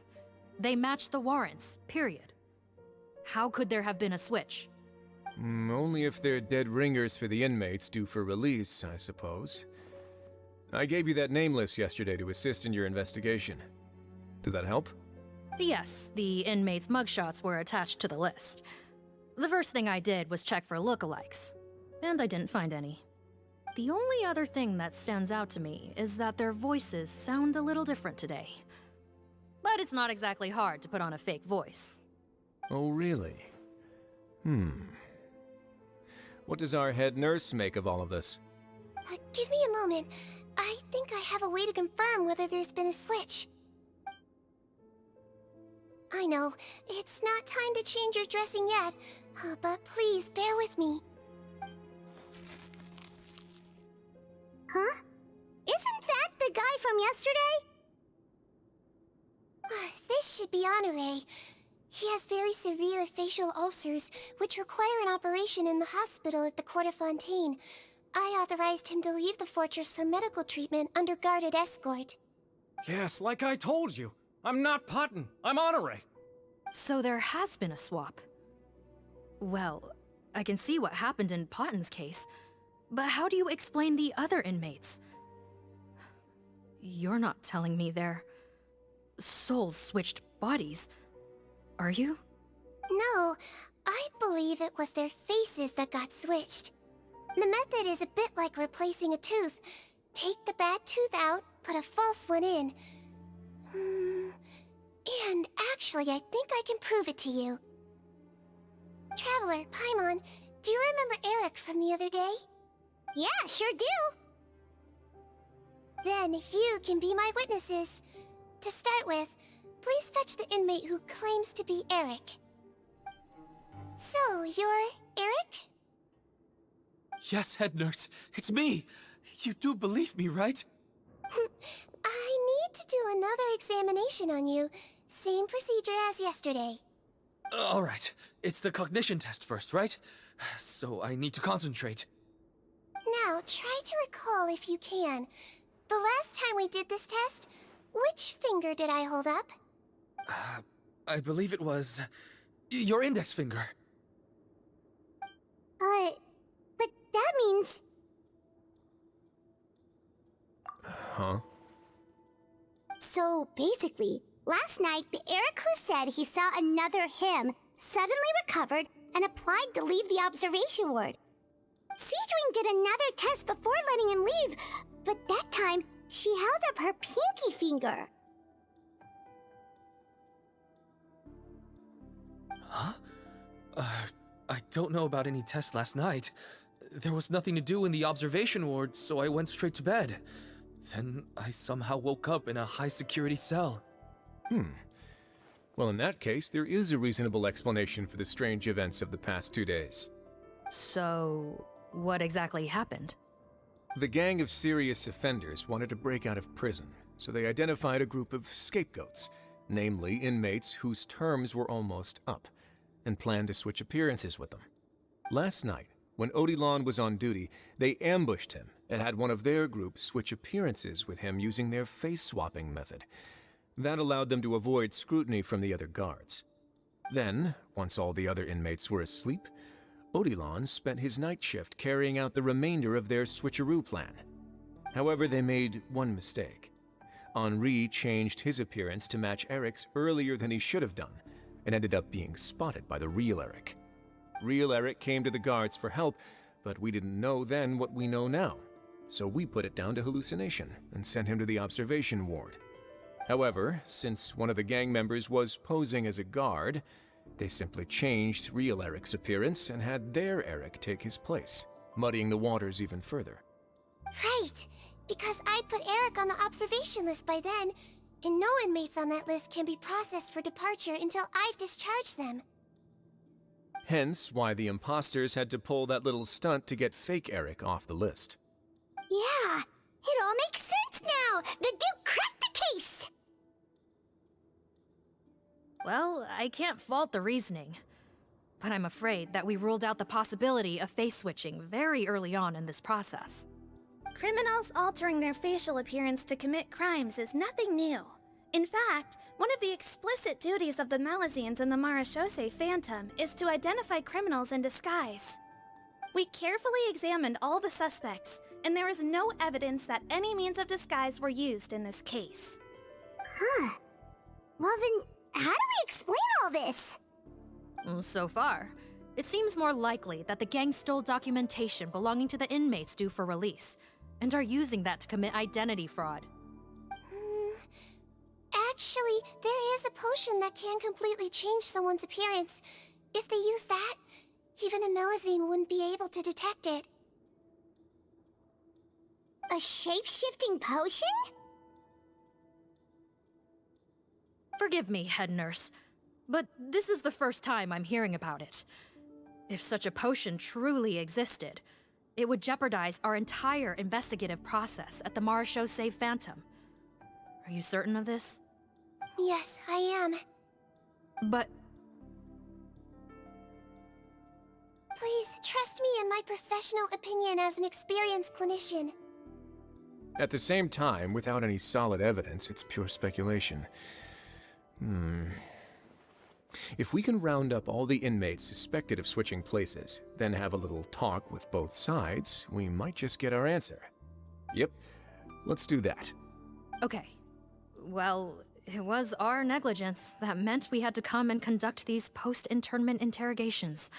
They match the warrants, period. How could there have been a switch? Only if they're dead ringers for the inmates due for release, I suppose. I gave you that name list yesterday to assist in your investigation. Did that help? Yes, the inmates' mugshots were attached to the list. The first thing I did was check for lookalikes, and I didn't find any. The only other thing that stands out to me is that their voices sound a little different today. But it's not exactly hard to put on a fake voice. Oh, really? What does our head nurse make of all of this? Give me a moment. I think I have a way to confirm whether there's been a switch. I know, it's not time to change your dressing yet, but please bear with me. Huh? Isn't that the guy from yesterday? This should be Honore. He has very severe facial ulcers, which require an operation in the hospital at the court of Fontaine. I authorized him to leave the fortress for medical treatment under guarded escort. Yes, like I told you. I'm not Putton. I'm Honore. So there has been a swap. Well, I can see what happened in Potton's case, but how do you explain the other inmates? You're not telling me their souls switched bodies, are you? No, I believe it was their faces that got switched. The method is a bit like replacing a tooth. Take the bad tooth out, put a false one in. And actually, I think I can prove it to you. Traveler, Pаймon, do you remember Eric from the other day? Yeah, sure do. Then you can be my witnesses. To start with, please fetch the inmate who claims to be Eric. So, you're Eric? Yes, head nurse. It's me. You do believe me, right? I need to do another examination on you. Same procedure as yesterday. All right. It's the cognition test first, right? So I need to concentrate. Now, try to recall if you can. The last time we did this test, which finger did I hold up? I believe it was your index finger. But that means... Huh? So basically, last night the Eric who said he saw another him suddenly recovered and applied to leave the observation ward. Sijwin did another test before letting him leave, but that time she held up her pinky finger. Huh? I don't know about any tests last night. There was nothing to do in the observation ward, so I went straight to bed. Then I somehow woke up in a high-security cell. Well, in that case, there is a reasonable explanation for the strange events of the past 2 days. So, what exactly happened? The gang of serious offenders wanted to break out of prison, so they identified a group of scapegoats, namely inmates whose terms were almost up, and planned to switch appearances with them. Last night, when Odilon was on duty, they ambushed him and had one of their group switch appearances with him using their face-swapping method. That allowed them to avoid scrutiny from the other guards. Then, once all the other inmates were asleep, Odilon spent his night shift carrying out the remainder of their switcheroo plan. However, they made one mistake. Henri changed his appearance to match Eric's earlier than he should have done, and ended up being spotted by the real Eric. Real Eric came to the guards for help, but we didn't know then what we know now, so we put it down to hallucination and sent him to the observation ward. However, since one of the gang members was posing as a guard, they simply changed real Eric's appearance and had their Eric take his place, muddying the waters even further. Right, because I'd put Eric on the observation list by then, and no inmates on that list can be processed for departure until I've discharged them. Hence why the imposters had to pull that little stunt to get fake Eric off the list. Yeah, it all makes sense now! The Duke cracked the case! Well, I can't fault the reasoning. But I'm afraid that we ruled out the possibility of face switching very early on in this process. Criminals altering their facial appearance to commit crimes is nothing new. In fact, one of the explicit duties of the Malazines in the Marechaussee Phantom is to identify criminals in disguise. We carefully examined all the suspects, and there is no evidence that any means of disguise were used in this case. Huh. Well then, how do we explain all this? So far, it seems more likely that the gang stole documentation belonging to the inmates due for release, and are using that to commit identity fraud. Actually, there is a potion that can completely change someone's appearance. If they use that, even a Melazine wouldn't be able to detect it. A shape-shifting potion? Forgive me, head nurse, but this is the first time I'm hearing about it. If such a potion truly existed, it would jeopardize our entire investigative process at the Marechaussee Phantom. Are you certain of this? Yes, I am. But... Please, trust me in my professional opinion as an experienced clinician. At the same time, without any solid evidence, it's pure speculation. If we can round up all the inmates suspected of switching places, then have a little talk with both sides, we might just get our answer. Yep, let's do that. Okay. Well, it was our negligence that meant we had to come and conduct these post-internment interrogations.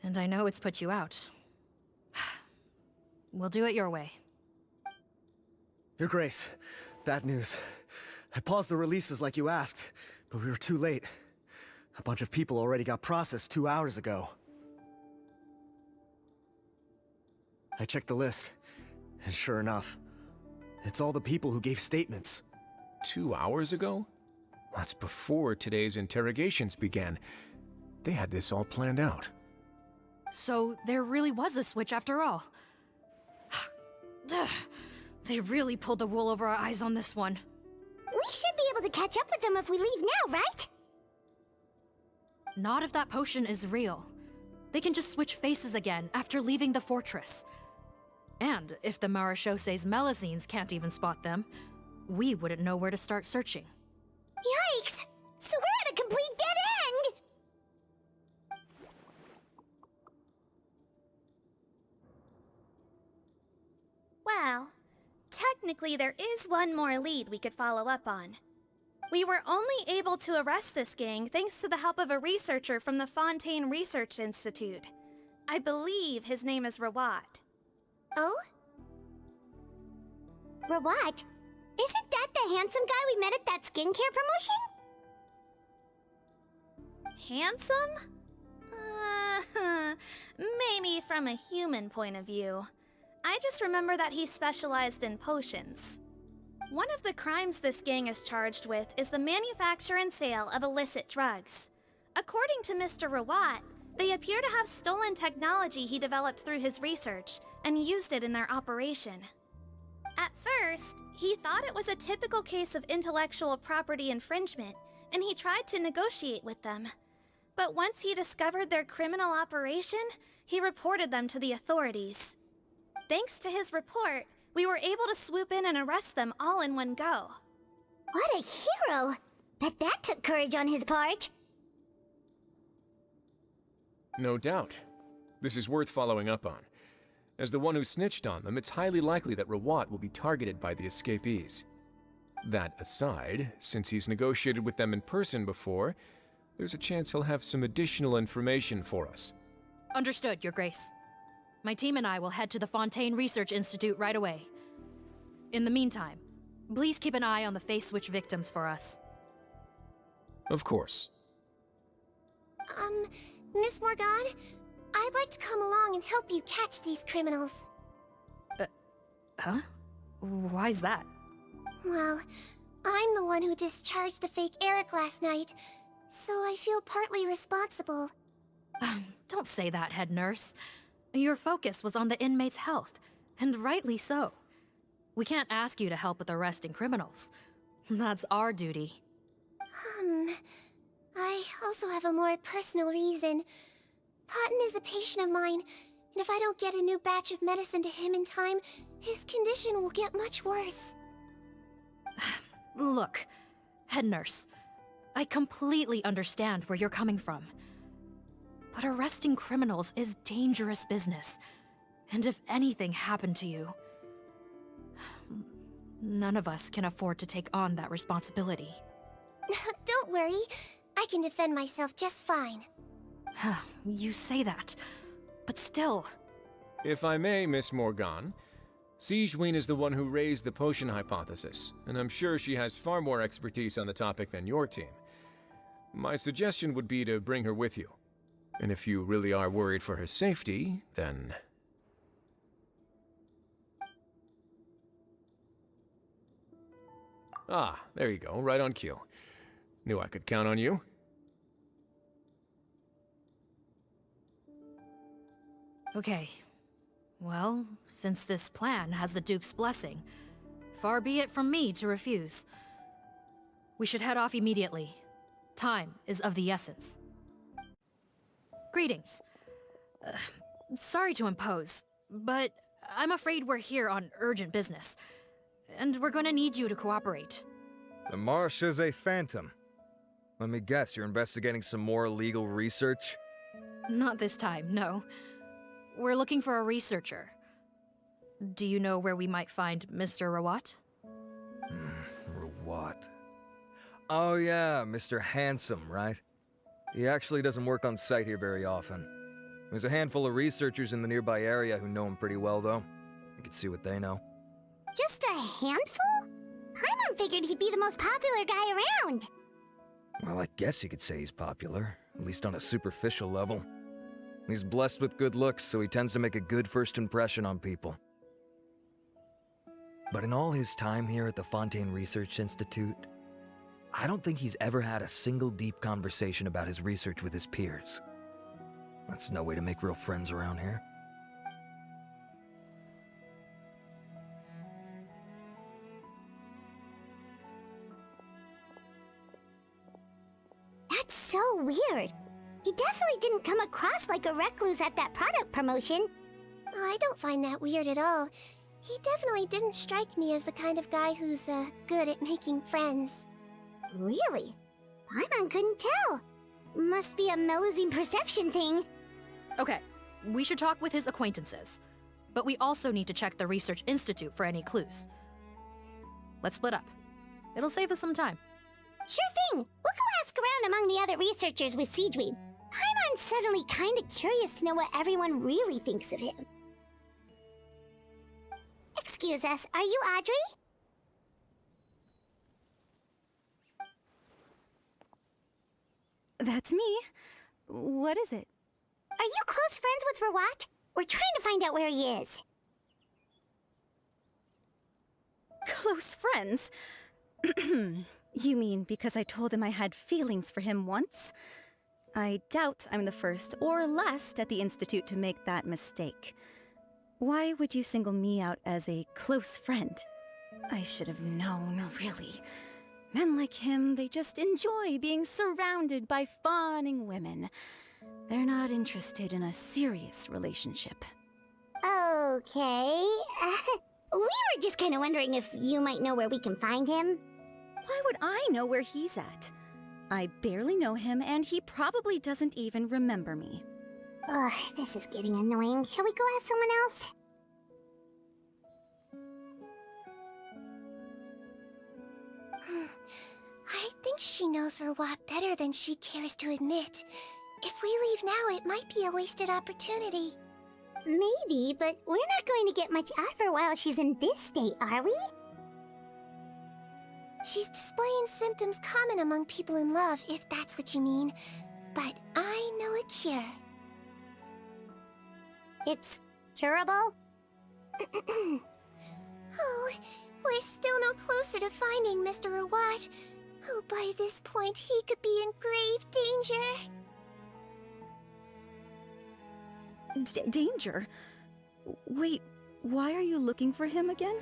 And I know it's put you out. We'll do it your way. Your Grace, bad news. I paused the releases like you asked, but we were too late. A bunch of people already got processed 2 hours ago. I checked the list, and sure enough, it's all the people who gave statements. 2 hours ago? That's before today's interrogations began. They had this all planned out. So there really was a switch after all. They really pulled the wool over our eyes on this one. We should be able to catch up with them if we leave now, right? Not if that potion is real. They can just switch faces again after leaving the fortress. And if the Marechaussee's Melazines can't even spot them, we wouldn't know where to start searching. Yikes! So we're at a complete dead end! Well, technically there is one more lead we could follow up on. We were only able to arrest this gang thanks to the help of a researcher from the Fonteina Research Institute. I believe his name is Rawat. Oh? Rawat? Isn't that the handsome guy we met at that skincare promotion? Handsome? Maybe from a human point of view. I just remember that he specialized in potions. One of the crimes this gang is charged with is the manufacture and sale of illicit drugs. According to Mr. Rawat, they appear to have stolen technology he developed through his research and used it in their operation. At first, he thought it was a typical case of intellectual property infringement, and he tried to negotiate with them. But once he discovered their criminal operation, he reported them to the authorities. Thanks to his report, we were able to swoop in and arrest them all in one go. What a hero! Bet that took courage on his part. No doubt. This is worth following up on. As the one who snitched on them, it's highly likely that Rawat will be targeted by the escapees. That aside, since he's negotiated with them in person before, there's a chance he'll have some additional information for us. Understood, Your Grace. My team and I will head to the Fonteina Research Institute right away. In the meantime, please keep an eye on the face switch victims for us. Of course. Miss Morgan, I'd like to come along and help you catch these criminals. Huh? Why's that? Well, I'm the one who discharged the fake Eric last night, so I feel partly responsible. Don't say that, head nurse. Your focus was on the inmates' health, and rightly so. We can't ask you to help with arresting criminals. That's our duty. I also have a more personal reason. Cotton is a patient of mine, and if I don't get a new batch of medicine to him in time, his condition will get much worse. Look, head nurse, I completely understand where you're coming from. But arresting criminals is dangerous business. And if anything happened to you, none of us can afford to take on that responsibility. Don't worry, I can defend myself just fine. You say that, but still. If I may, Miss Morgan, Sijwin is the one who raised the potion hypothesis, and I'm sure she has far more expertise on the topic than your team. My suggestion would be to bring her with you. And if you really are worried for her safety, then... Ah, there you go, right on cue. Knew I could count on you. Okay. Well, since this plan has the Duke's blessing, far be it from me to refuse. We should head off immediately. Time is of the essence. Greetings. Sorry to impose, but I'm afraid we're here on urgent business, and we're gonna need you to cooperate. The Marsh is a phantom. Let me guess, you're investigating some more illegal research? Not this time, no. We're looking for a researcher. Do you know where we might find Mr. Rawat? Rawat. Oh yeah, Mr. Handsome, right? He actually doesn't work on site here very often. There's a handful of researchers in the nearby area who know him pretty well, though. You can see what they know. Just a handful? Pаймon figured he'd be the most popular guy around. Well, I guess you could say he's popular, at least on a superficial level. He's blessed with good looks, so he tends to make a good first impression on people. But in all his time here at the Fonteina Research Institute, I don't think he's ever had a single deep conversation about his research with his peers. That's no way to make real friends around here. That's so weird. He definitely didn't come across like a recluse at that product promotion. I don't find that weird at all. He definitely didn't strike me as the kind of guy who's, good at making friends. Really? Pаймon couldn't tell. Must be a Melusine perception thing. Okay, we should talk with his acquaintances. But we also need to check the Research Institute for any clues. let's split up. It'll save us some time. Sure thing. We'll go ask around among the other researchers with Sиджвин. Paimon's suddenly kind of curious to know what everyone really thinks of him. Excuse us, are you Audrey? That's me. What is it? Are you close friends with Rawat? We're trying to find out where he is. Close friends? You mean because I told him I had feelings for him once? I doubt I'm the first or last at the Institute to make that mistake. Why would you single me out as a close friend? I should have known, really. Men like him, they just enjoy being surrounded by fawning women. They're not interested in a serious relationship. Okay. We were just kind of wondering if you might know where we can find him. Why would I know where he's at? I barely know him, and he probably doesn't even remember me. Ugh, this is getting annoying. Shall we go ask someone else? I think she knows Rawat better than she cares to admit. If we leave now, it might be a wasted opportunity. Maybe, but we're not going to get much out of her while she's in this state, are we? She's displaying symptoms common among people in love, if that's what you mean. But I know a cure. It's curable? Oh, we're still no closer to finding Mr. Rawat. Oh, by this point, he could be in grave danger. Danger? Wait, why are you looking for him again?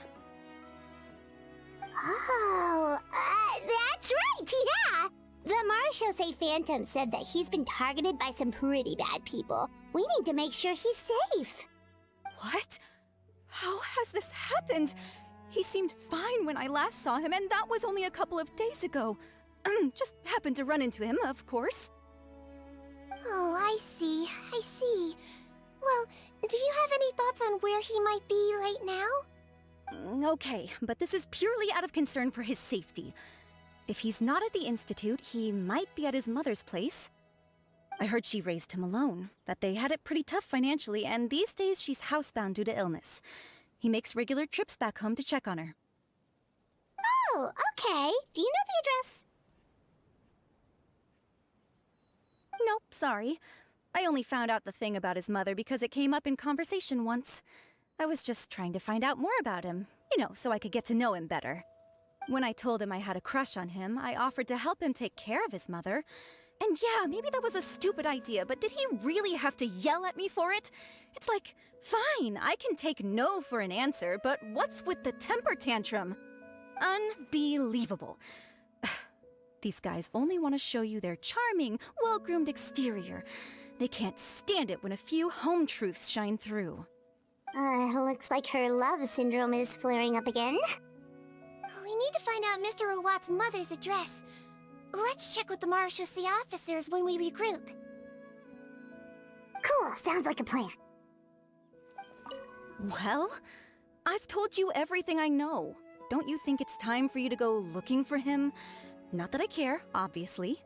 Oh, that's right, yeah! The Marshosei Phantom said that he's been targeted by some pretty bad people. We need to make sure he's safe. What? How has this happened? He seemed fine when I last saw him, and that was only a couple of days ago. Just happened to run into him, of course. Oh, I see. Well, do you have any thoughts on where he might be right now? Okay, but this is purely out of concern for his safety. If he's not at the Institute, he might be at his mother's place. I heard she raised him alone, that they had it pretty tough financially, and these days she's housebound due to illness. He makes regular trips back home to check on her. Oh, okay. Do you know the address? Nope, sorry. I only found out the thing about his mother because it came up in conversation once. I was just trying to find out more about him, so I could get to know him better. When I told him I had a crush on him, I offered to help him take care of his mother. And yeah, maybe that was a stupid idea, but did he really have to yell at me for it? It's like, fine, I can take no for an answer, but what's with the temper tantrum? Unbelievable. These guys only want to show you their charming, well-groomed exterior. They can't stand it when a few home truths shine through. Looks like her love syndrome is flaring up again. We need to find out Mr. Rawat's mother's address. Let's check with the Marshosei officers when we regroup. Cool, sounds like a plan. Well, I've told you everything I know. Don't you think it's time for you to go looking for him? Not that I care, obviously.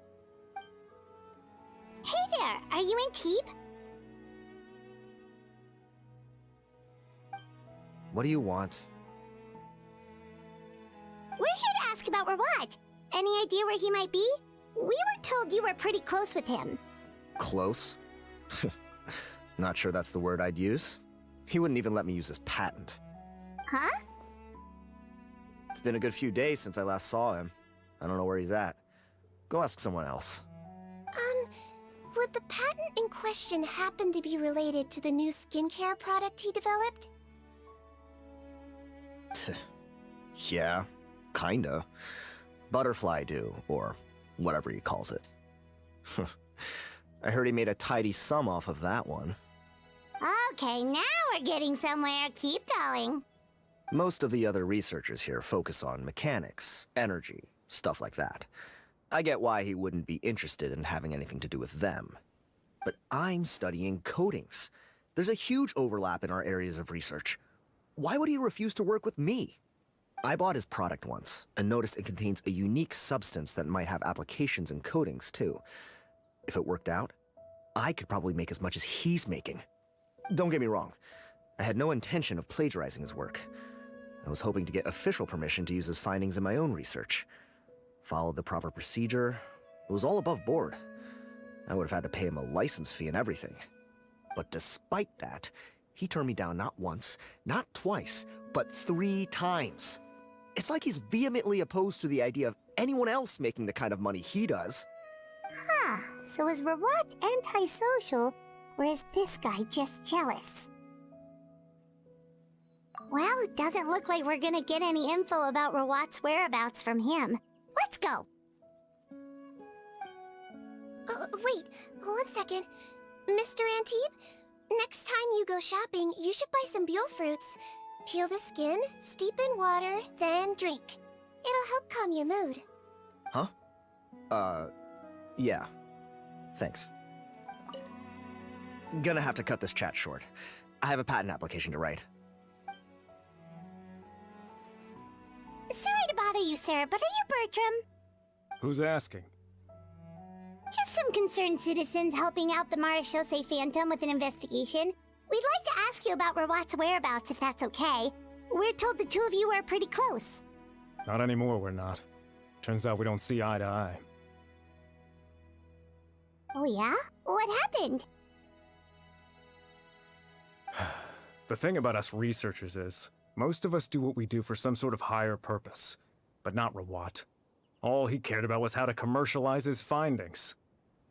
Hey there, are you in Teep? What do you want? We're here to ask about Rawat. Any idea where he might be? We were told you were pretty close with him. Close? Not sure that's the word I'd use. He wouldn't even let me use his patent. Huh? It's been a good few days since I last saw him. I don't know where he's at. Go ask someone else. Would the patent in question happen to be related to the new skincare product he developed? Yeah, kinda. Butterfly dew, or whatever he calls it. I heard he made a tidy sum off of that one. Okay, now we're getting somewhere. Keep going. Most of the other researchers here focus on mechanics, energy, stuff like that. I get why he wouldn't be interested in having anything to do with them. But I'm studying coatings. There's a huge overlap in our areas of research. Why would he refuse to work with me? I bought his product once, and noticed it contains a unique substance that might have applications and coatings, too. If it worked out, I could probably make as much as he's making. Don't get me wrong, I had no intention of plagiarizing his work. I was hoping to get official permission to use his findings in my own research. Followed the proper procedure. It was all above board. I would have had to pay him a license fee and everything. But despite that, he turned me down not once, not twice, but 3 times. It's like he's vehemently opposed to the idea of anyone else making the kind of money he does. Huh, so is Rawat antisocial, or is this guy just jealous? Well, it doesn't look like we're gonna get any info about Rawat's whereabouts from him. Let's go! Wait, 1 second. Mr. Antibes, next time you go shopping, you should buy some Buell fruits. Peel the skin, steep in water, then drink. It'll help calm your mood. Huh? Yeah. Thanks. Gonna have to cut this chat short. I have a patent application to write. Sorry to bother you, sir, but are you Bertram? Who's asking? Just some concerned citizens helping out the Marechaussee Phantom with an investigation. We'd like to ask you about Rawat's whereabouts, if that's okay. We're told the two of you are pretty close. Not anymore, we're not. Turns out we don't see eye to eye. Oh yeah? What happened? The thing about us researchers is, most of us do what we do for some sort of higher purpose. But not Rawat. All he cared about was how to commercialize his findings.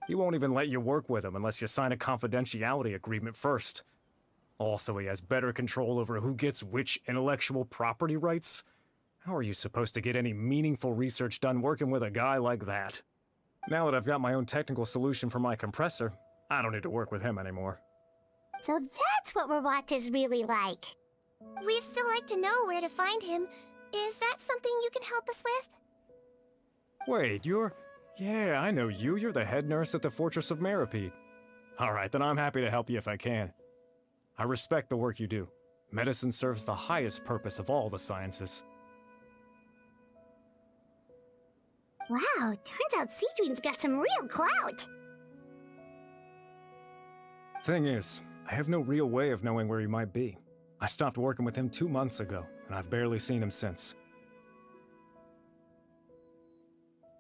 He won't even let you work with him unless you sign a confidentiality agreement first. Also, he has better control over who gets which intellectual property rights. How are you supposed to get any meaningful research done working with a guy like that? Now that I've got my own technical solution for my compressor, I don't need to work with him anymore. So that's what Rawat is really like. We'd still like to know where to find him. Is that something you can help us with? Wait, you're... Yeah, I know you. You're the head nurse at the Fortress of Meropid. Alright, then I'm happy to help you if I can. I respect the work you do. Medicine serves the highest purpose of all the sciences. Wow, turns out Sijwin's got some real clout. Thing is, I have no real way of knowing where he might be. I stopped working with him 2 months ago, and I've barely seen him since.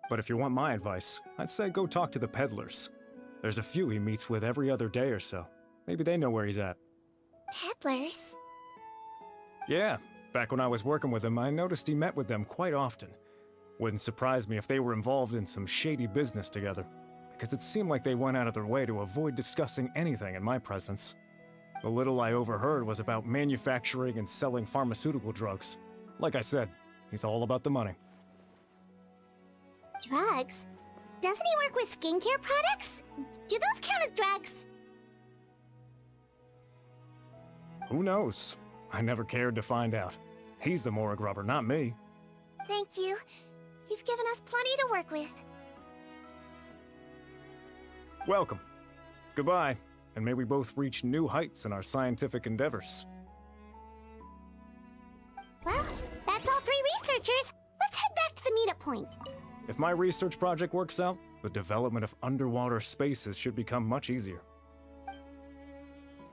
But if you want my advice, I'd say go talk to the peddlers. There's a few he meets with every other day or so. Maybe they know where he's at. Peddlers? Yeah, back when I was working with him, I noticed he met with them quite often. Wouldn't surprise me if they were involved in some shady business together, because it seemed like they went out of their way to avoid discussing anything in my presence. The little I overheard was about manufacturing and selling pharmaceutical drugs. Like I said, he's all about the money. Drugs? Doesn't he work with skincare products? Do those count as drugs? Who knows? I never cared to find out. He's the Morag rubber, not me. Thank you. You've given us plenty to work with. Welcome. Goodbye, and may we both reach new heights in our scientific endeavors. Well, that's all 3 researchers. Let's head back to the meetup point. If my research project works out, the development of underwater spaces should become much easier.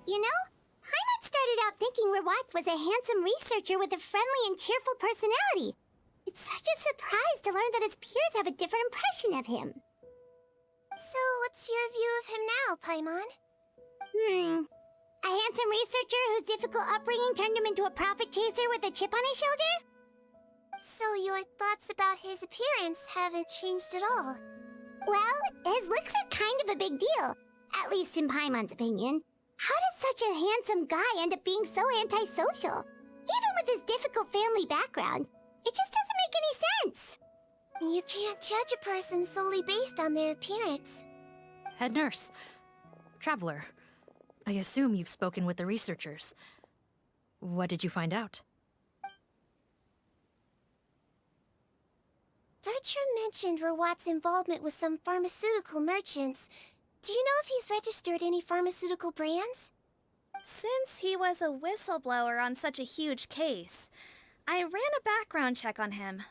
You know, Pаймon started out thinking Rawat was a handsome researcher with a friendly and cheerful personality. It's such a surprise to learn that his peers have a different impression of him. So what's your view of him now, Pаймon? A handsome researcher whose difficult upbringing turned him into a profit chaser with a chip on his shoulder? So your thoughts about his appearance haven't changed at all? Well, his looks are kind of a big deal, at least in Paimon's opinion. How does such a handsome guy end up being so antisocial? Even with his difficult family background, it just doesn't make any sense. You can't judge a person solely based on their appearance. Head nurse. Traveler. I assume you've spoken with the researchers. What did you find out? Bertram mentioned Rawat's involvement with some pharmaceutical merchants. Do you know if he's registered any pharmaceutical brands? Since he was a whistleblower on such a huge case, I ran a background check on him.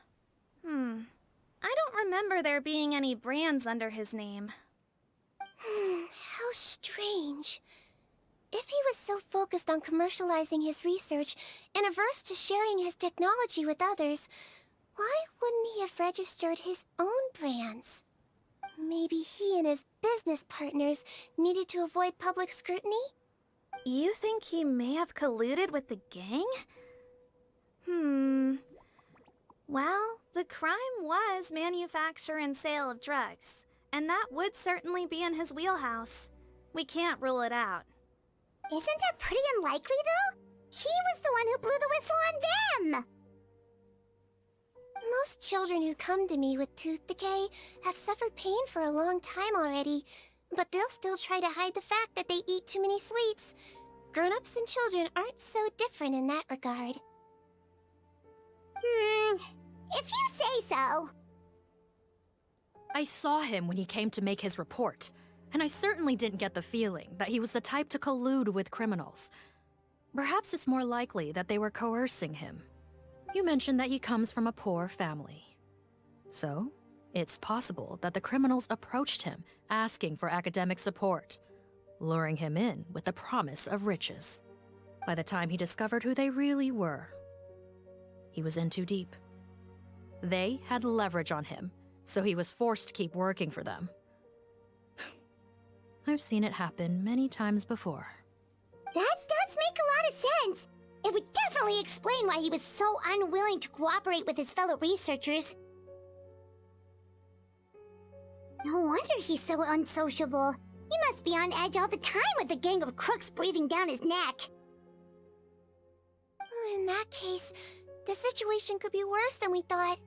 I don't remember there being any brands under his name. How strange. If he was so focused on commercializing his research and averse to sharing his technology with others, why wouldn't he have registered his own brands? Maybe he and his business partners needed to avoid public scrutiny? You think he may have colluded with the gang? Well, the crime was manufacture and sale of drugs, and that would certainly be in his wheelhouse. We can't rule it out. Isn't that pretty unlikely, though? He was the one who blew the whistle on them! Most children who come to me with tooth decay have suffered pain for a long time already, but they'll still try to hide the fact that they eat too many sweets. Grown-ups and children aren't so different in that regard. If you say so. I saw him when he came to make his report, and I certainly didn't get the feeling that he was the type to collude with criminals. Perhaps it's more likely that they were coercing him. You mentioned that he comes from a poor family. So, it's possible that the criminals approached him asking for academic support, luring him in with the promise of riches. By the time he discovered who they really were, he was in too deep. They had leverage on him, so he was forced to keep working for them. I've seen it happen many times before. That does make a lot of sense. It would definitely explain why he was so unwilling to cooperate with his fellow researchers. No wonder he's so unsociable. He must be on edge all the time with a gang of crooks breathing down his neck. In that case, the situation could be worse than we thought.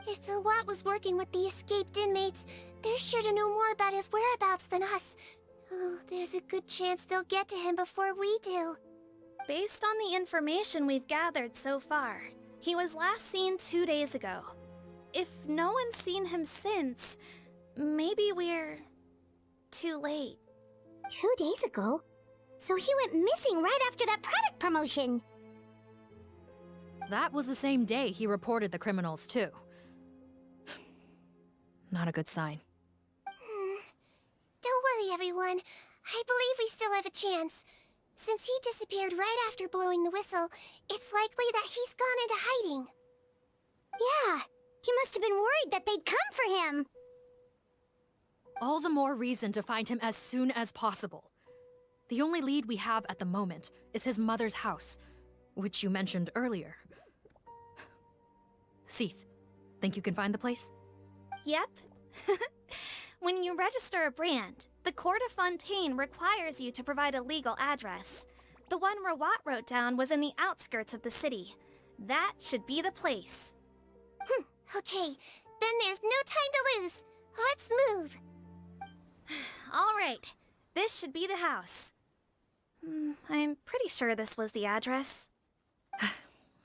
If Rawat was working with the escaped inmates, they're sure to know more about his whereabouts than us. Oh, there's a good chance they'll get to him before we do. Based on the information we've gathered so far, he was last seen 2 days ago. If no one's seen him since, maybe we're too late. 2 days ago? So he went missing right after that product promotion. That was the same day he reported the criminals, too. Not a good sign. Don't worry, everyone. I believe we still have a chance. Since he disappeared right after blowing the whistle, it's likely that he's gone into hiding. Yeah, he must have been worried that they'd come for him. All the more reason to find him as soon as possible. The only lead we have at the moment is his mother's house, which you mentioned earlier. Seath, think you can find the place? Yep. When you register a brand, the Court of Fonteina requires you to provide a legal address. The one Rawat wrote down was in the outskirts of the city. That should be the place. Okay, then there's no time to lose. Let's move. All right, this should be the house. I'm pretty sure this was the address.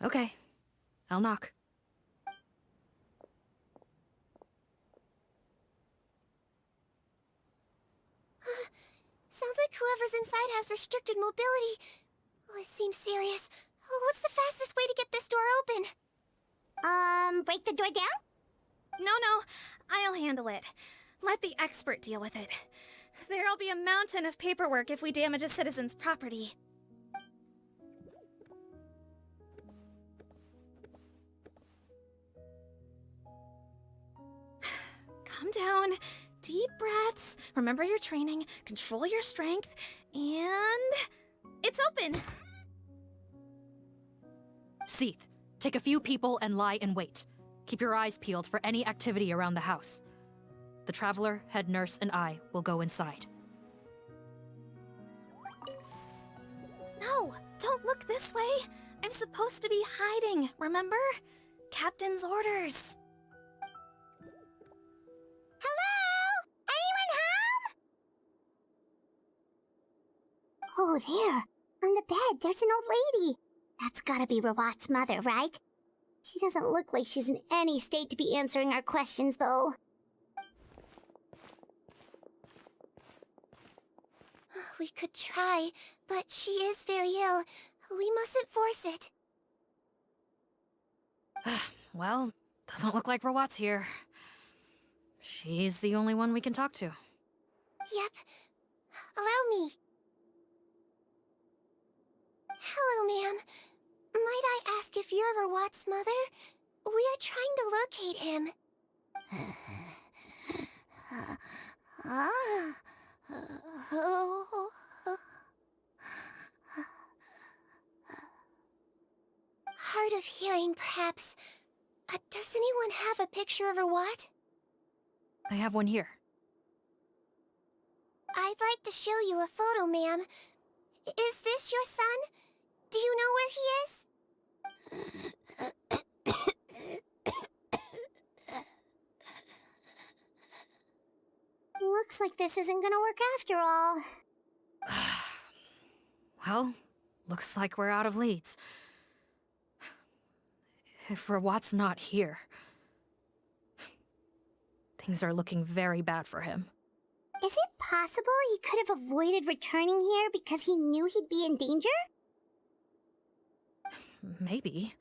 Okay, I'll knock. Sounds like whoever's inside has restricted mobility. Oh, it seems serious. Oh, what's the fastest way to get this door open? Break the door down? No, I'll handle it. Let the expert deal with it. There'll be a mountain of paperwork if we damage a citizen's property. Calm down. Deep breaths. Remember your training. Control your strength. And... it's open! Seath, take a few people and lie in wait. Keep your eyes peeled for any activity around the house. The Traveler, head nurse, and I will go inside. No! Don't look this way! I'm supposed to be hiding, remember? Captain's orders. Oh, there. On the bed, there's an old lady. That's gotta be Rawat's mother, right? She doesn't look like she's in any state to be answering our questions, though. We could try, but she is very ill. We mustn't force it. Well, doesn't look like Rawat's here. She's the only one we can talk to. Yep. Allow me. Hello, ma'am. Might I ask if you're Rawat's mother? We're trying to locate him. Hard of hearing, perhaps. Does anyone have a picture of Rawat? I have one here. I'd like to show you a photo, ma'am. Is this your son? Do you know where he is? Looks like this isn't gonna work after all. Well, looks like we're out of leads. If Rawat's not here, things are looking very bad for him. Is it possible he could have avoided returning here because he knew he'd be in danger? Maybe.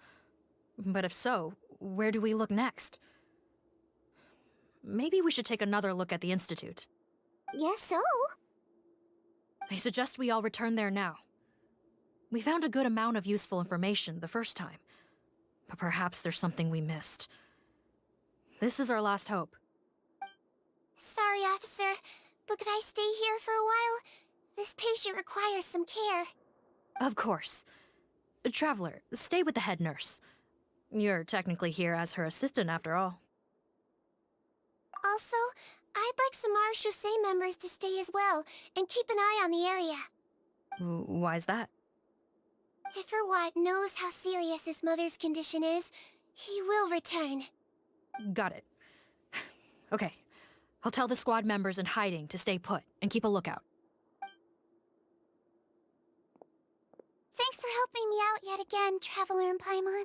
But if so, where do we look next? Maybe we should take another look at the Institute. Guess so. I suggest we all return there now. We found a good amount of useful information the first time, but perhaps there's something we missed. This is our last hope. Sorry, officer, but could I stay here for a while? This patient requires some care. Of course. Traveler, stay with the head nurse. You're technically here as her assistant after all. Also, I'd like some Marechaussee members to stay as well, and keep an eye on the area. Why's that? If Rawat knows how serious his mother's condition is, he will return. Got it. Okay. I'll tell the squad members in hiding to stay put and keep a lookout. Thanks for helping me out yet again, Traveler and Pаймon.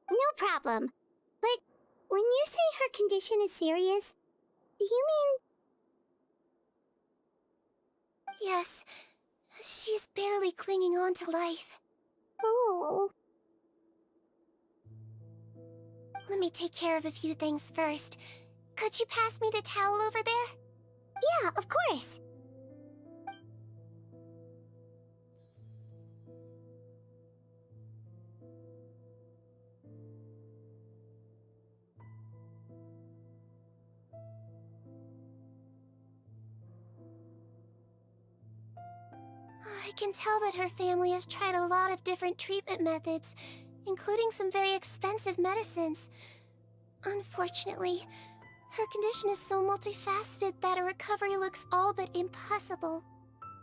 No problem. But when you say her condition is serious, do you mean... Yes. She's barely clinging on to life. Oh. Let me take care of a few things first. Could you pass me the towel over there? Yeah, of course. I can tell that her family has tried a lot of different treatment methods, including some very expensive medicines. Unfortunately, her condition is so multifaceted that a recovery looks all but impossible.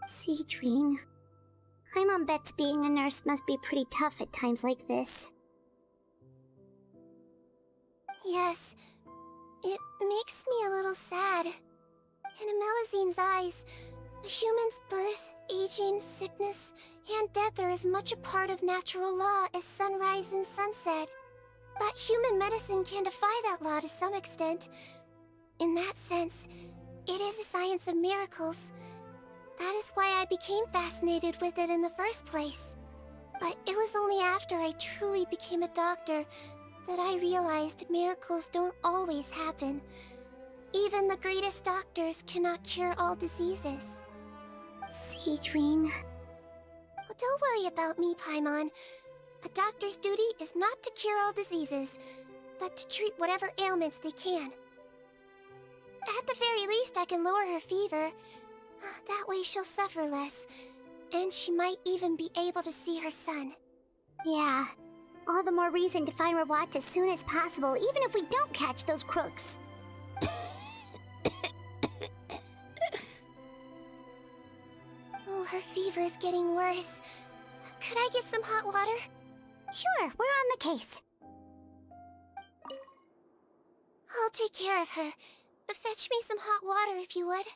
Sijwin. Paimon bets being a nurse must be pretty tough at times like this. Yes, it makes me a little sad. In a Melizine's eyes, a human's birth, aging, sickness, and death are as much a part of natural law as sunrise and sunset. But human medicine can defy that law to some extent. In that sense, it is a science of miracles. That is why I became fascinated with it in the first place. But it was only after I truly became a doctor that I realized miracles don't always happen. Even the greatest doctors cannot cure all diseases. Sijwin. Well, don't worry about me, Paimon. A doctor's duty is not to cure all diseases, but to treat whatever ailments they can. At the very least, I can lower her fever. That way she'll suffer less, and she might even be able to see her son. Yeah. All the more reason to find Rawat as soon as possible, even if we don't catch those crooks. Oh, her fever is getting worse. Could I get some hot water? Sure, we're on the case. I'll take care of her. Fetch me some hot water if you would.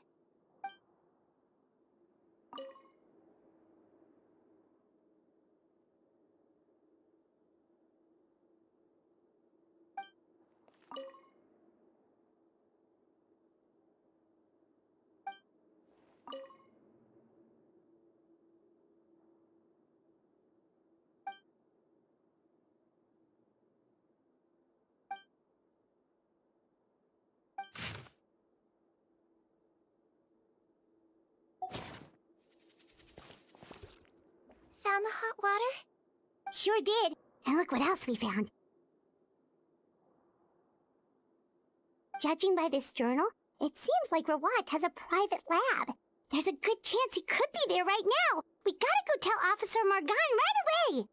found the hot water? Sure did. And look what else we found. Judging by this journal, it seems like Rawat has a private lab. There's a good chance he could be there right now. We gotta go tell Officer Morgan right away.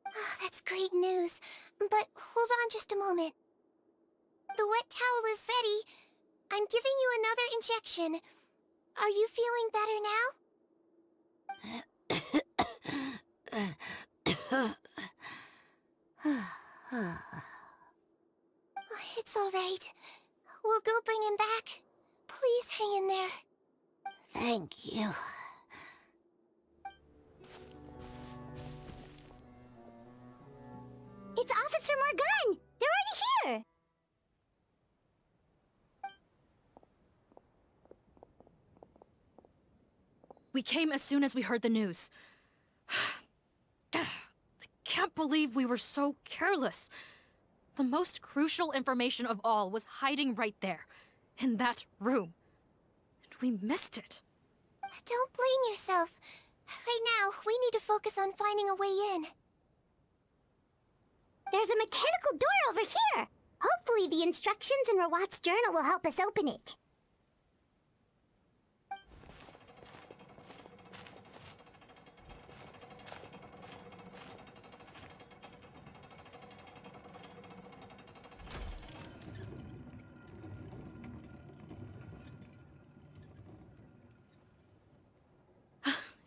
Oh, that's great news. But hold on just a moment. The wet towel is ready. I'm giving you another injection. Are you feeling better now? It's all right. We'll go bring him back. Please hang in there. Thank you. It's Officer Morgan! They're already here! We came as soon as we heard the news. I can't believe we were so careless. The most crucial information of all was hiding right there, in that room. And we missed it. Don't blame yourself. Right now, we need to focus on finding a way in. There's a mechanical door over here! Hopefully the instructions in Rawat's journal will help us open it.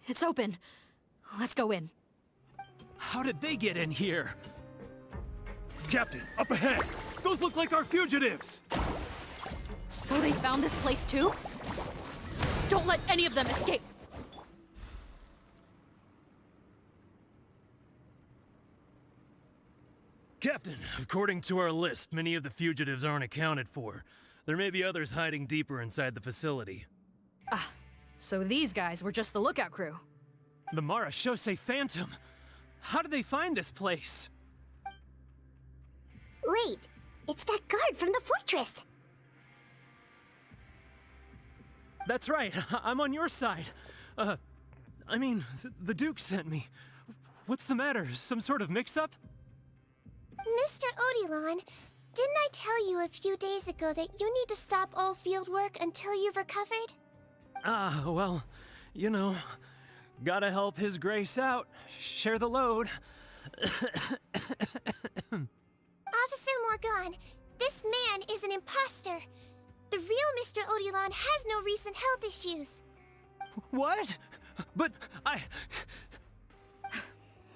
It's open. Let's go in. How did they get in here? Captain, up ahead! Those look like our fugitives! So they found this place too? Don't let any of them escape! Captain, according to our list, many of the fugitives aren't accounted for. There may be others hiding deeper inside the facility. Ah, so these guys were just the lookout crew. The Marachose Phantom! How did they find this place? Wait, it's that guard from the fortress! That's right, I'm on your side. The Duke sent me. What's the matter? Some sort of mix-up? Mr. Odilon, didn't I tell you a few days ago that you need to stop all field work until you've recovered? Well, you know, gotta help His Grace out. Share the load. Officer Morgan, this man is an imposter. The real Mr. Odilon has no recent health issues. What? But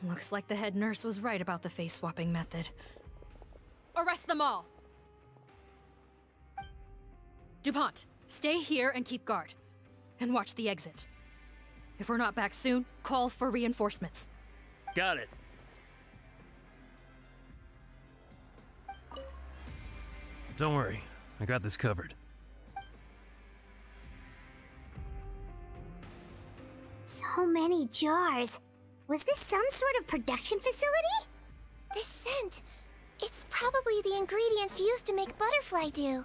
Looks like the head nurse was right about the face-swapping method. Arrest them all! DuPont, stay here and keep guard. And watch the exit. If we're not back soon, call for reinforcements. Got it. Don't worry, I got this covered. So many jars. Was this some sort of production facility? This scent, it's probably the ingredients used to make butterfly dew.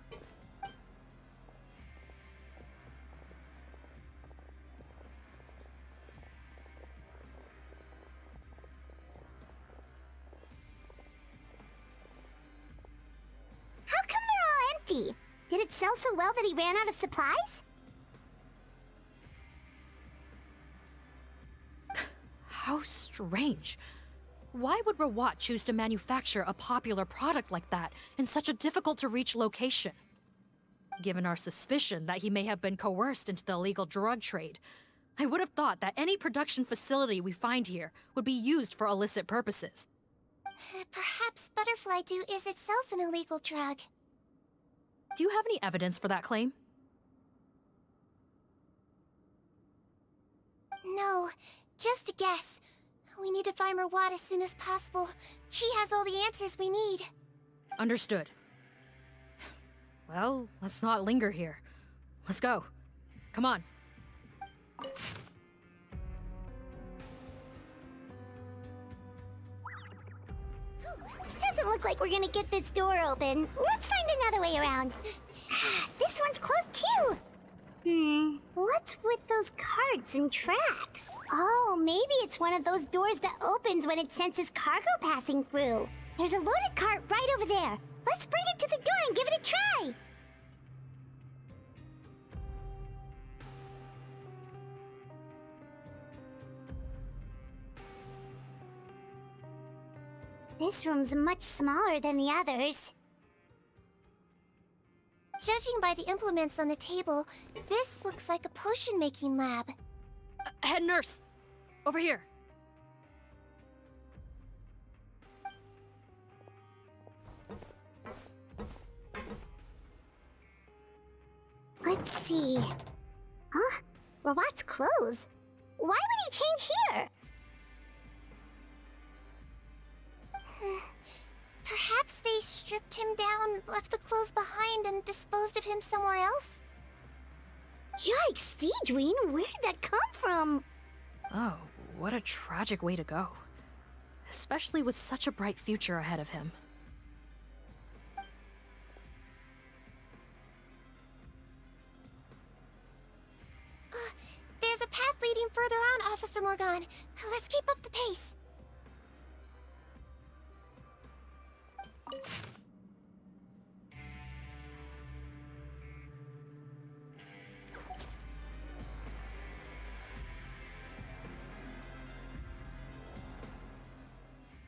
How come they're all empty? Did it sell so well that he ran out of supplies? How strange. Why would Rawat choose to manufacture a popular product like that in such a difficult-to-reach location? Given our suspicion that he may have been coerced into the illegal drug trade, I would have thought that any production facility we find here would be used for illicit purposes. Perhaps butterfly dew is itself an illegal drug. Do you have any evidence for that claim? No, just a guess. We need to find Rawat as soon as possible. She has all the answers we need. Understood. Well, let's not linger here. Let's go. Come on. Doesn't look like we're gonna get this door open. Let's find another way around. This one's closed too. What's with those carts and tracks? Oh, maybe it's one of those doors that opens when it senses cargo passing through. There's a loaded cart right over there. Let's bring it to the door and give it a try. This room's much smaller than the others. Judging by the implements on the table, this looks like a potion-making lab. Head nurse! Over here! Let's see. Huh? Robot's clothes? Why would he change here? Perhaps they stripped him down, left the clothes behind, and disposed of him somewhere else? Yikes, Sиджвин, where did that come from? Oh, what a tragic way to go. Especially with such a bright future ahead of him. There's a path leading further on, Officer Morgan. Let's keep up the pace.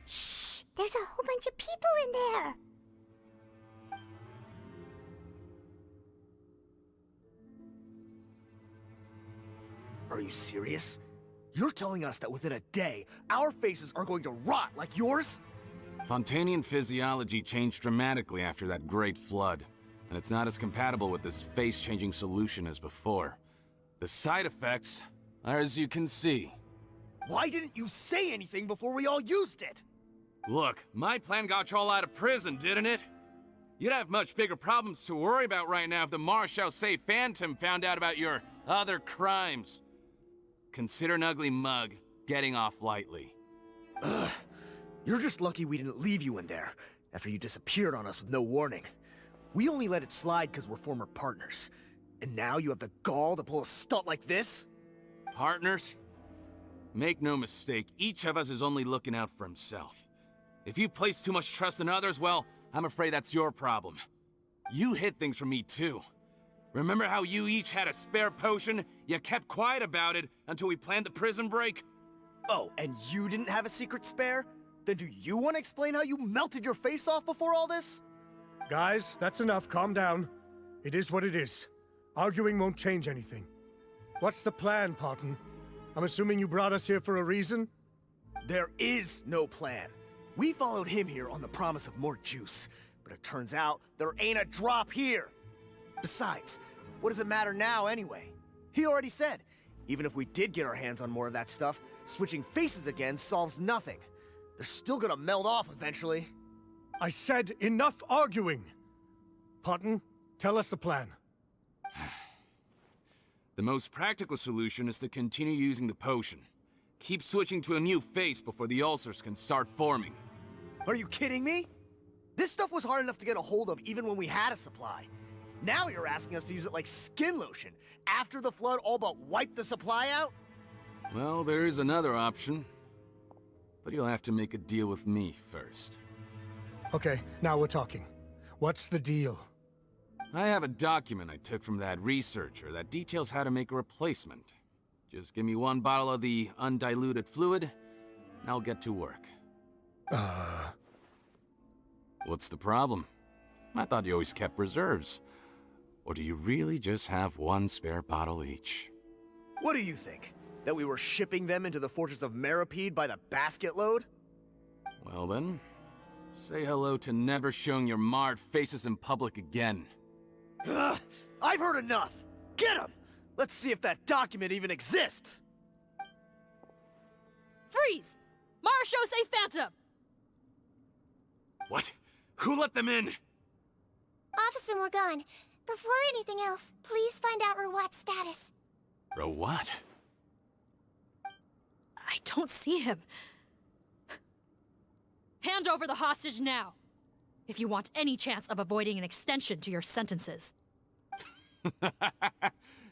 Shh! There's a whole bunch of people in there! Are you serious? You're telling us that within a day, our faces are going to rot like yours? Fontainian physiology changed dramatically after that great flood, and it's not as compatible with this face-changing solution as before. The side effects are as you can see. Why didn't you say anything before we all used it? Look, my plan got you all out of prison, didn't it? You'd have much bigger problems to worry about right now if the Marshal Say Phantom found out about your other crimes. Consider an ugly mug getting off lightly. Ugh. You're just lucky we didn't leave you in there after you disappeared on us with no warning. We only let it slide because we're former partners. And now you have the gall to pull a stunt like this? Partners? Make no mistake, each of us is only looking out for himself. If you place too much trust in others, well, I'm afraid that's your problem. You hid things from me too. Remember how you each had a spare potion? You kept quiet about it until we planned the prison break? Oh, and you didn't have a secret spare? Then do you want to explain how you melted your face off before all this? Guys, that's enough. Calm down. It is what it is. Arguing won't change anything. What's the plan, Pardon? I'm assuming you brought us here for a reason? There is no plan. We followed him here on the promise of more juice, but it turns out there ain't a drop here. Besides, what does it matter now anyway? He already said, even if we did get our hands on more of that stuff, switching faces again solves nothing. They're still gonna melt off eventually. I said enough arguing! Pardon, tell us the plan. The most practical solution is to continue using the potion. Keep switching to a new face before the ulcers can start forming. Are you kidding me? This stuff was hard enough to get a hold of even when we had a supply. Now you're asking us to use it like skin lotion, after the flood all but wiped the supply out? Well, there is another option. But you'll have to make a deal with me first. Okay, now we're talking. What's the deal? I have a document I took from that researcher that details how to make a replacement. Just give me one bottle of the undiluted fluid, and I'll get to work. What's the problem? I thought you always kept reserves. Or do you really just have one spare bottle each? What do you think? That we were shipping them into the fortress of Meropid by the basket load? Well then, say hello to never showing your marred faces in public again. Ugh, I've heard enough! Get him! Let's see if that document even exists! Freeze! Marshal Say Phantom! What? Who let them in? Officer Morgan, before anything else, please find out Rawat's status. Rawat? I don't see him. Hand over the hostage now, if you want any chance of avoiding an extension to your sentences.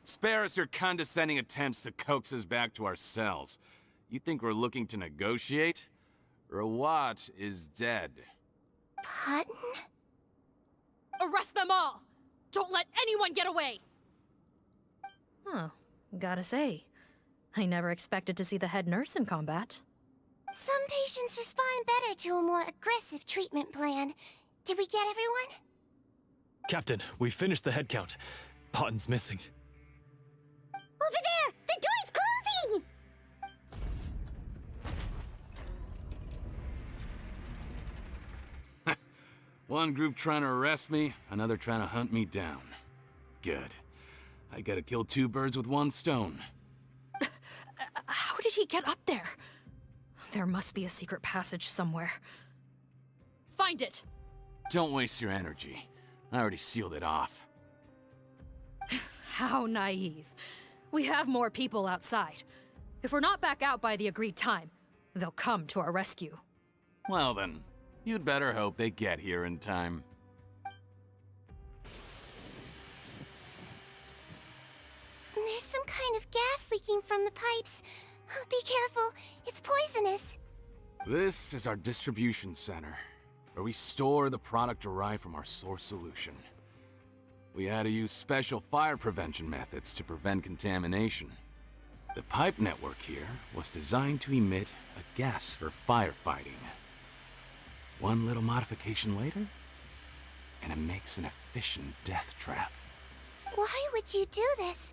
Spare us your condescending attempts to coax us back to our cells. You think we're looking to negotiate? Rawat is dead. Putton? Arrest them all! Don't let anyone get away! Huh. Gotta say, I never expected to see the head nurse in combat. Some patients respond better to a more aggressive treatment plan. Did we get everyone? Captain, we finished the head count. Potten's missing. Over there! The door's closing! One group trying to arrest me, another trying to hunt me down. Good. I gotta kill two birds with one stone. How did he get up there? There must be a secret passage somewhere. Find it! Don't waste your energy. I already sealed it off. How naive. We have more people outside. If we're not back out by the agreed time, they'll come to our rescue. Well then, you'd better hope they get here in time. There's some kind of gas leaking from the pipes. Be careful, it's poisonous. This is our distribution center, where we store the product derived from our source solution. We had to use special fire prevention methods to prevent contamination. The pipe network here was designed to emit a gas for firefighting. One little modification later, and it makes an efficient death trap. Why would you do this?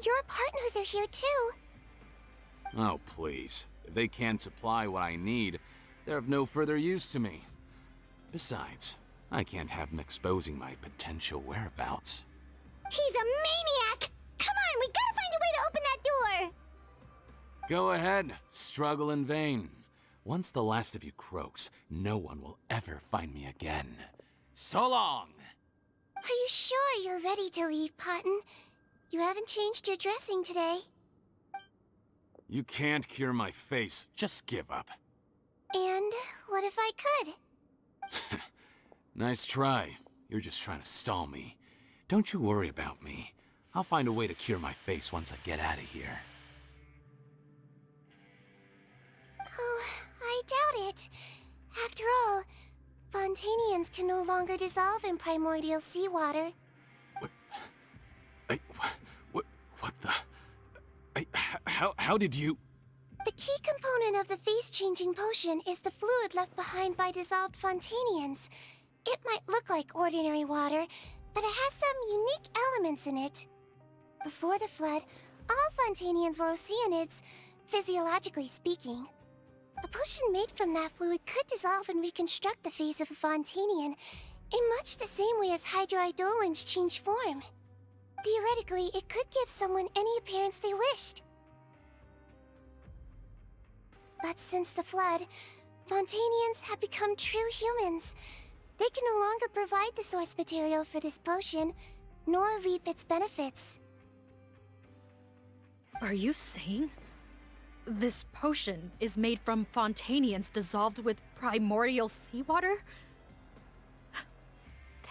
Your partners are here too. Oh, please. If they can't supply what I need, they're of no further use to me. Besides, I can't have them exposing my potential whereabouts. He's a maniac! Come on, we gotta find a way to open that door! Go ahead, struggle in vain. Once the last of you croaks, no one will ever find me again. So long! Are you sure you're ready to leave, Putton? You haven't changed your dressing today. You can't cure my face, just give up. And what if I could? Nice try. You're just trying to stall me. Don't you worry about me. I'll find a way to cure my face once I get out of here. Oh, I doubt it. After all, Fontainians can no longer dissolve in primordial seawater. What the... How did you... The key component of the face-changing potion is the fluid left behind by dissolved Fontainians. It might look like ordinary water, but it has some unique elements in it. Before the flood, all Fontainians were oceanids, physiologically speaking. A potion made from that fluid could dissolve and reconstruct the face of a Fontainian in much the same way as hydroidolins change form. Theoretically, it could give someone any appearance they wished. But since the flood, Fontainians have become true humans. They can no longer provide the source material for this potion, nor reap its benefits. Are you saying this potion is made from Fontainians dissolved with primordial seawater?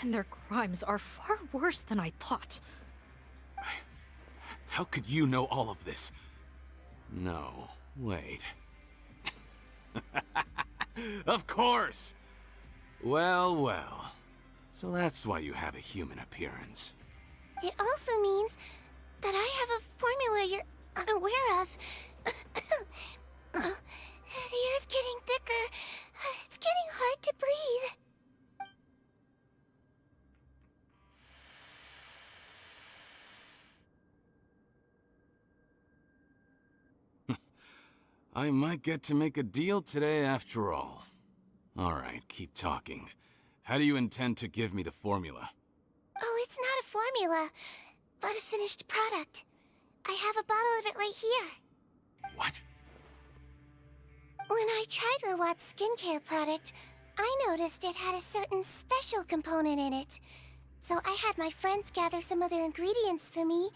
Then their crimes are far worse than I thought. How could you know all of this? No, wait. Of course! Well. So that's why you have a human appearance. It also means that I have a formula you're unaware of. The air's getting thicker. It's getting hard to breathe. I might get to make a deal today after all. Alright, keep talking. How do you intend to give me the formula? Oh, it's not a formula, but a finished product. I have a bottle of it right here. What? When I tried Rawat's skincare product, I noticed it had a certain special component in it. So I had my friends gather some other ingredients for me,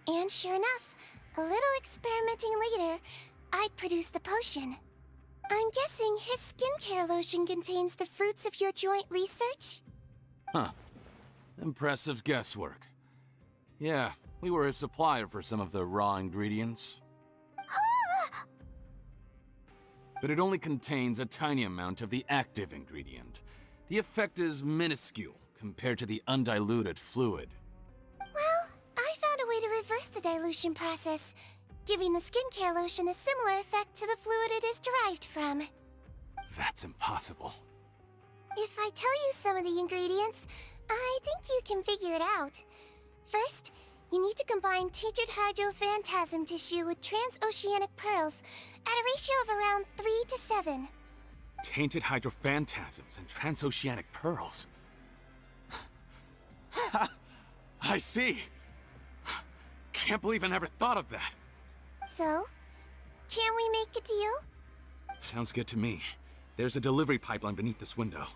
and sure enough, a little experimenting later, I'd produce the potion. I'm guessing his skincare lotion contains the fruits of your joint research? Huh. Impressive guesswork. Yeah, We were a supplier for some of the raw ingredients. But it only contains a tiny amount of the active ingredient. The effect is minuscule compared to the undiluted fluid. Well, I found a way to reverse the dilution process, giving the skincare lotion a similar effect to the fluid it is derived from. That's impossible. If I tell you some of the ingredients, I think you can figure it out. First, you need to combine tainted hydrophantasm tissue with transoceanic pearls at a ratio of around 3 to 7. Tainted hydrophantasms and transoceanic pearls. I see. Can't believe I never thought of that. So, can we make a deal? Sounds good to me. There's a delivery pipeline beneath this window.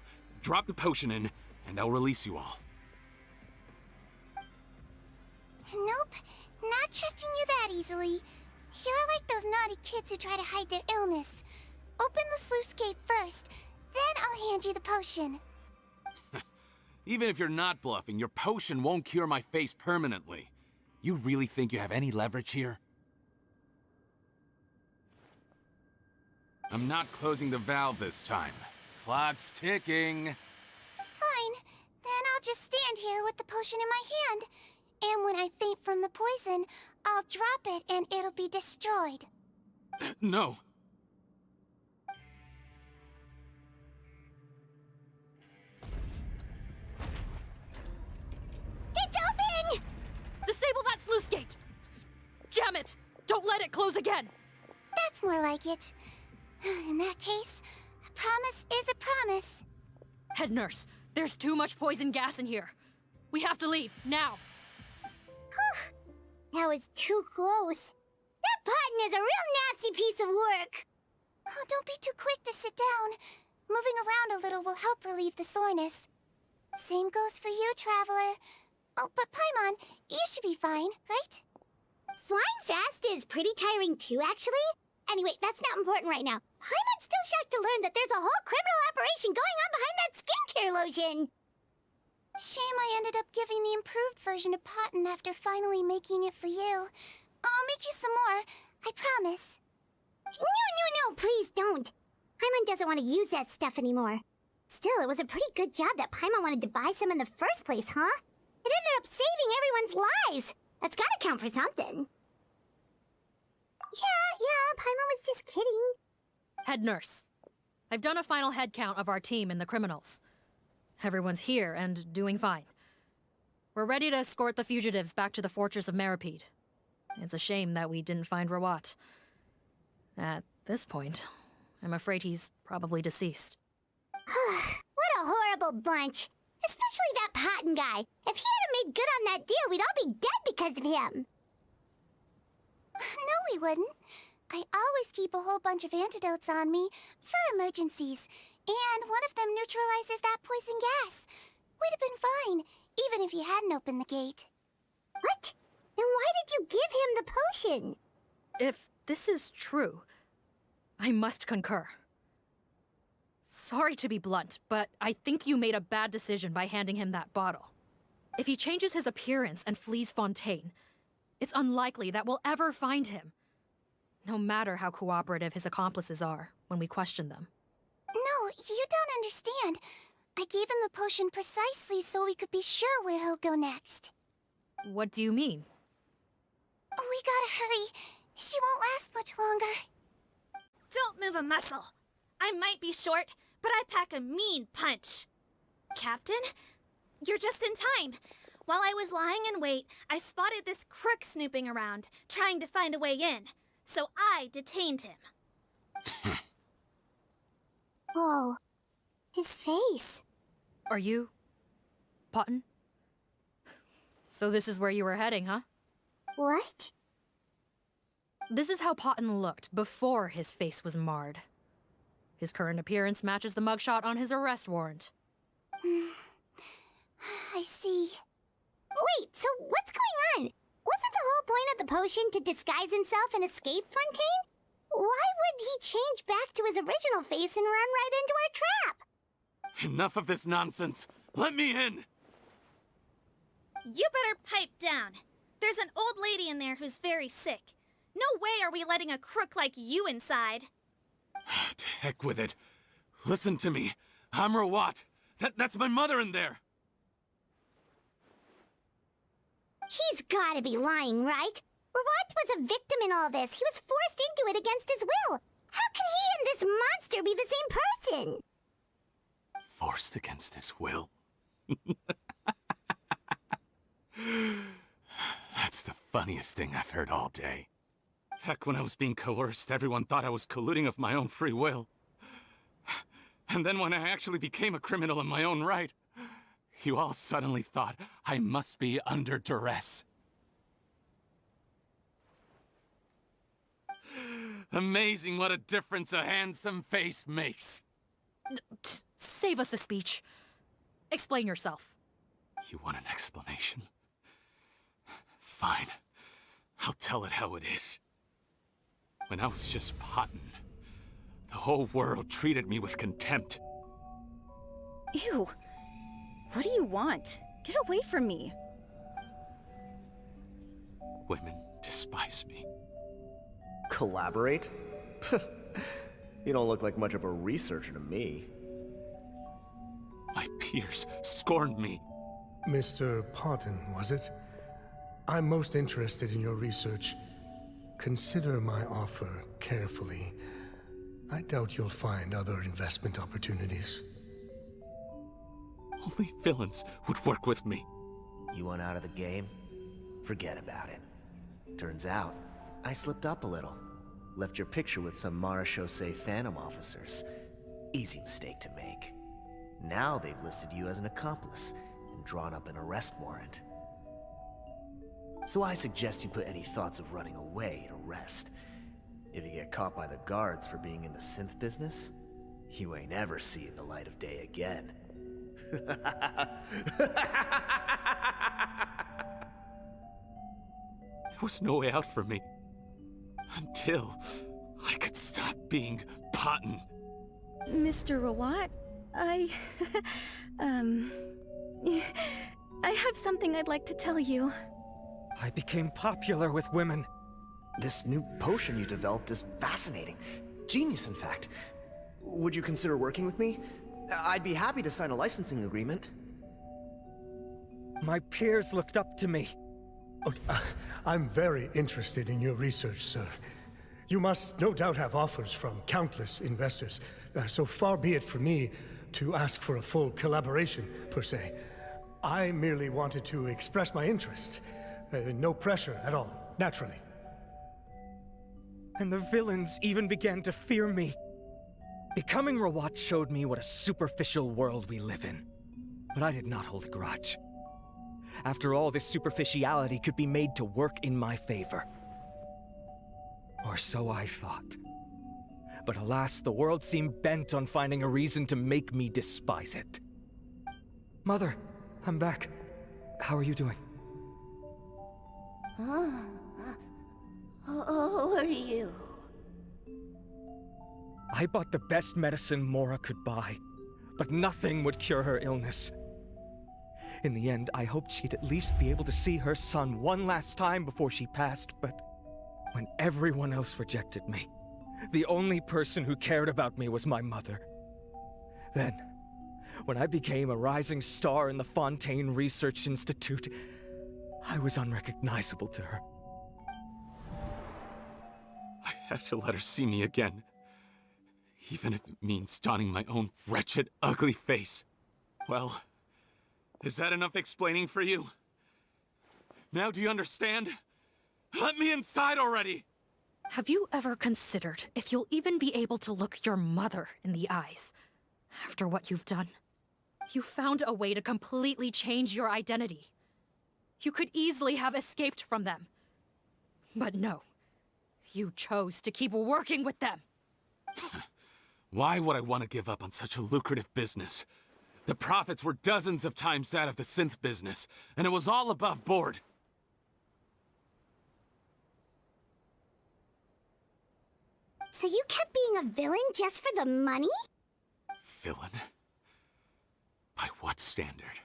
Drop the potion in, and I'll release you all. Nope, not trusting you that easily. You're like those naughty kids who try to hide their illness. Open the sluice gate first, then I'll hand you the potion. Even if you're not bluffing, your potion won't cure my face permanently. You really think you have any leverage here? I'm not closing the valve this time. Clock's ticking. Fine, then I'll just stand here with the potion in my hand. And when I faint from the poison, I'll drop it and it'll be destroyed. No. It's open! Disable that sluice gate! Jam it! Don't let it close again! That's more like it. In that case, a promise is a promise. Head nurse, there's too much poison gas in here. We have to leave, now! That was too close. That button is a real nasty piece of work. Oh, don't be too quick to sit down. Moving around a little will help relieve the soreness. Same goes for you, traveler. Oh, but Paimon, you should be fine, right? Flying fast is pretty tiring too, actually. Anyway, that's not important right now. Paimon's still shocked to learn that there's a whole criminal operation going on behind that skincare lotion. Shame I ended up giving the improved version to Potten after finally making it for you. I'll make you some more, I promise. No, please don't. Paimon doesn't want to use that stuff anymore. Still, it was a pretty good job that Paimon wanted to buy some in the first place, huh? It ended up saving everyone's lives. That's gotta count for something. Yeah, Paimon was just kidding. Head nurse, I've done a final head count of our team and the criminals. Everyone's here and doing fine. We're ready to escort the fugitives back to the fortress of Meropid. It's a shame that we didn't find Rawat. At this point, I'm afraid he's probably deceased. What a horrible bunch. Especially that Potten guy. If he hadn't made good on that deal, we'd all be dead because of him. No, we wouldn't. I always keep a whole bunch of antidotes on me for emergencies, and one of them neutralizes that poison gas. We'd have been fine, even if you hadn't opened the gate. What? Then why did you give him the potion? If this is true, I must concur. Sorry to be blunt, but I think you made a bad decision by handing him that bottle. If he changes his appearance and flees Fontейна, it's unlikely that we'll ever find him. No matter how cooperative his accomplices are when we question them. No, you don't understand. I gave him the potion precisely so we could be sure where he'll go next. What do you mean? We gotta hurry. She won't last much longer. Don't move a muscle. I might be short, but I pack a mean punch. Captain, you're just in time. While I was lying in wait, I spotted this crook snooping around, trying to find a way in. So I detained him. Whoa. His face. Are you... Potten? So this is where you were heading, huh? What? This is how Potten looked before his face was marred. His current appearance matches the mugshot on his arrest warrant. I see. Wait, so what's going on? Wasn't the whole point of the potion to disguise himself and escape Fontейна? Why would he change back to his original face and run right into our trap? Enough of this nonsense. Let me in. You better pipe down. There's an old lady in there who's very sick. No way are we letting a crook like you inside. To heck with it. Listen to me. I'm Rawat. That's my mother in there. He's gotta be lying, right? Rawat was a victim in all this. He was forced into it against his will. How can he and this monster be the same person? Forced against his will? That's the funniest thing I've heard all day. Heck, when I was being coerced, everyone thought I was colluding of my own free will. And then when I actually became a criminal in my own right, you all suddenly thought I must be under duress. Amazing what a difference a handsome face makes. Save us the speech. Explain yourself. You want an explanation? Fine. I'll tell it how it is. When I was just pottin', the whole world treated me with contempt. Ew. What do you want? Get away from me. Women despise me. Collaborate? You don't look like much of a researcher to me. My peers scorned me. Mr. Potton, was it? I'm most interested in your research. Consider my offer carefully. I doubt you'll find other investment opportunities. Only villains would work with me. You want out of the game? Forget about it. Turns out, I slipped up a little. Left your picture with some Marechaussee Phantom officers. Easy mistake to make. Now they've listed you as an accomplice and drawn up an arrest warrant. So I suggest you put any thoughts of running away to rest. If you get caught by the guards for being in the synth business, you ain't ever seeing the light of day again. There was no way out for me. Until I could stop being Potton. Mr. Rawat, I have something I'd like to tell you. I became popular with women. This new potion you developed is fascinating. Genius, in fact. Would you consider working with me? I'd be happy to sign a licensing agreement. My peers looked up to me. I'm very interested in your research, sir. You must no doubt have offers from countless investors, so far be it for me to ask for a full collaboration, per se. I merely wanted to express my interest. No pressure at all, naturally. And the villains even began to fear me. Becoming Rawat showed me what a superficial world we live in. But I did not hold a grudge. After all, this superficiality could be made to work in my favor. Or so I thought. But alas, the world seemed bent on finding a reason to make me despise it. Mother, I'm back. How are you doing? Who are you? I bought the best medicine Mora could buy, but nothing would cure her illness. In the end, I hoped she'd at least be able to see her son one last time before she passed, but when everyone else rejected me, the only person who cared about me was my mother. Then, when I became a rising star in the Fonteina Research Institute, I was unrecognizable to her. I have to let her see me again. Even if it means donning my own wretched, ugly face. Well, is that enough explaining for you? Now do you understand? Let me inside already! Have you ever considered if you'll even be able to look your mother in the eyes after what you've done? You found a way to completely change your identity. You could easily have escaped from them. But no, you chose to keep working with them. Why would I want to give up on such a lucrative business? The profits were dozens of times that of the synth business, and it was all above board. So you kept being a villain just for the money? Villain? By what standard?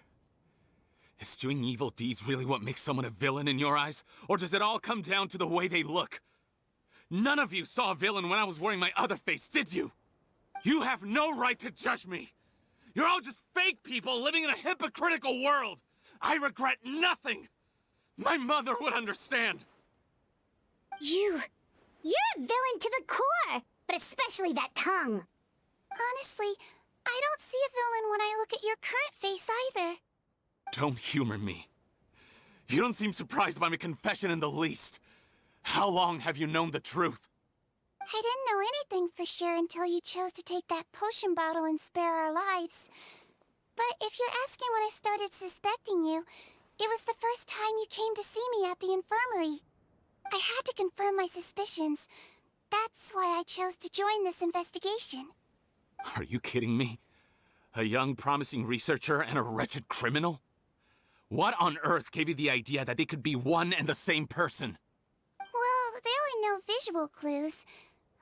Is doing evil deeds really what makes someone a villain in your eyes? Or does it all come down to the way they look? None of you saw a villain when I was wearing my other face, did you? You have no right to judge me! You're all just fake people living in a hypocritical world! I regret nothing! My mother would understand! You're a villain to the core! But especially that tongue! Honestly, I don't see a villain when I look at your current face either. Don't humor me. You don't seem surprised by my confession in the least. How long have you known the truth? I didn't know anything for sure until you chose to take that potion bottle and spare our lives. But if you're asking when I started suspecting you, it was the first time you came to see me at the infirmary. I had to confirm my suspicions. That's why I chose to join this investigation. Are you kidding me? A young, promising researcher and a wretched criminal? What on earth gave you the idea that they could be one and the same person? Well, there were no visual clues.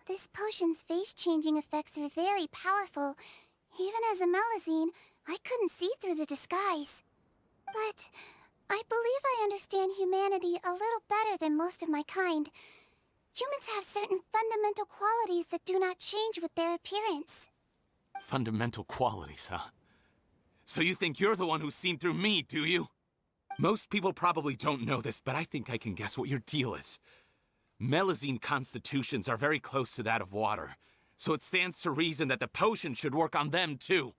This potion's face-changing effects are very powerful. Even as a Melusine, I couldn't see through the disguise. But I believe I understand humanity a little better than most of my kind. Humans have certain fundamental qualities that do not change with their appearance. Fundamental qualities, huh? So you think you're the one who's seen through me, do you? Most people probably don't know this, but I think I can guess what your deal is. Melusine constitutions are very close to that of water, so it stands to reason that the potion should work on them too.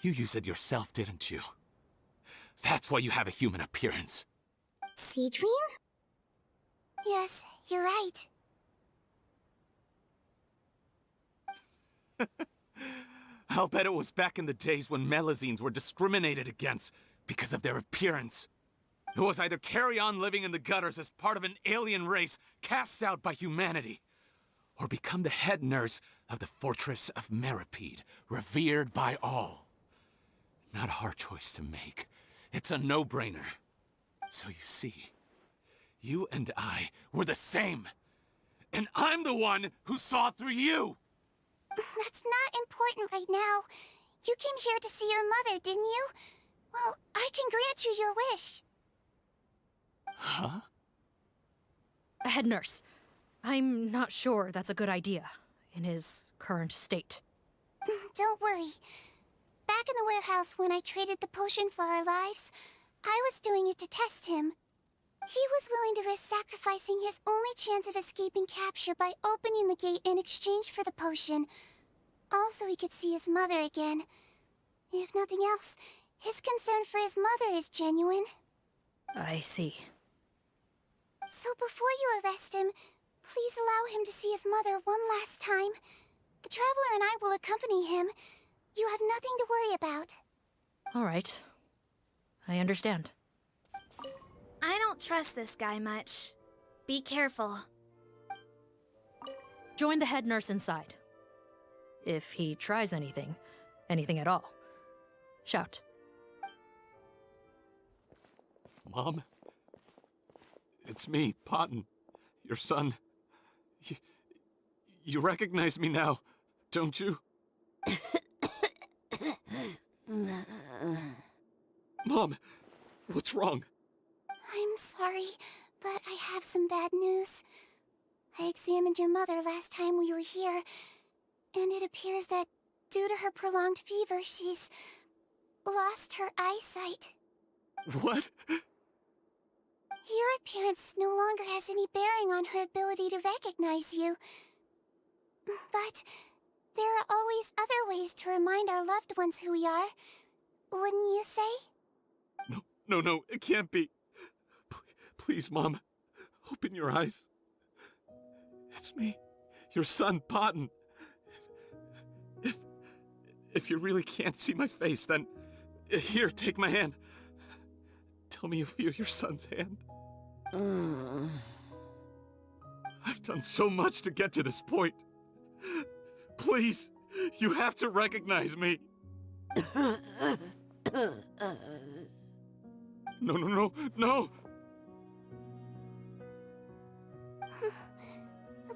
You used it yourself, didn't you? That's why you have a human appearance. Sijwin? Yes, you're right. I'll bet it was back in the days when Melusines were discriminated against because of their appearance. It was either carry on living in the gutters as part of an alien race cast out by humanity, or become the head nurse of the fortress of Meropid, revered by all. Not a hard choice to make. It's a no-brainer. So you see, you and I were the same. And I'm the one who saw through you! That's not important right now. You came here to see your mother, didn't you? Well, I can grant you your wish. Huh? Head nurse, I'm not sure that's a good idea in his current state. Don't worry. Back in the warehouse when I traded the potion for our lives, I was doing it to test him. He was willing to risk sacrificing his only chance of escaping capture by opening the gate in exchange for the potion. Also, he could see his mother again. If nothing else, his concern for his mother is genuine. I see. So before you arrest him, please allow him to see his mother one last time. The Traveler and I will accompany him. You have nothing to worry about. All right. I understand. I don't trust this guy much. Be careful. Join the head nurse inside. If he tries anything at all, shout. Mom? It's me, Potten, your son. You recognize me now, don't you? Mom, what's wrong? I'm sorry, but I have some bad news. I examined your mother last time we were here, and it appears that due to her prolonged fever, she's lost her eyesight. What? Your appearance no longer has any bearing on her ability to recognize you. But there are always other ways to remind our loved ones who we are. Wouldn't you say? No, it can't be. Please, Mom, open your eyes. It's me, your son, Potten. If you really can't see my face, then here, take my hand. Tell me you feel your son's hand. I've done so much to get to this point. Please, you have to recognize me. No.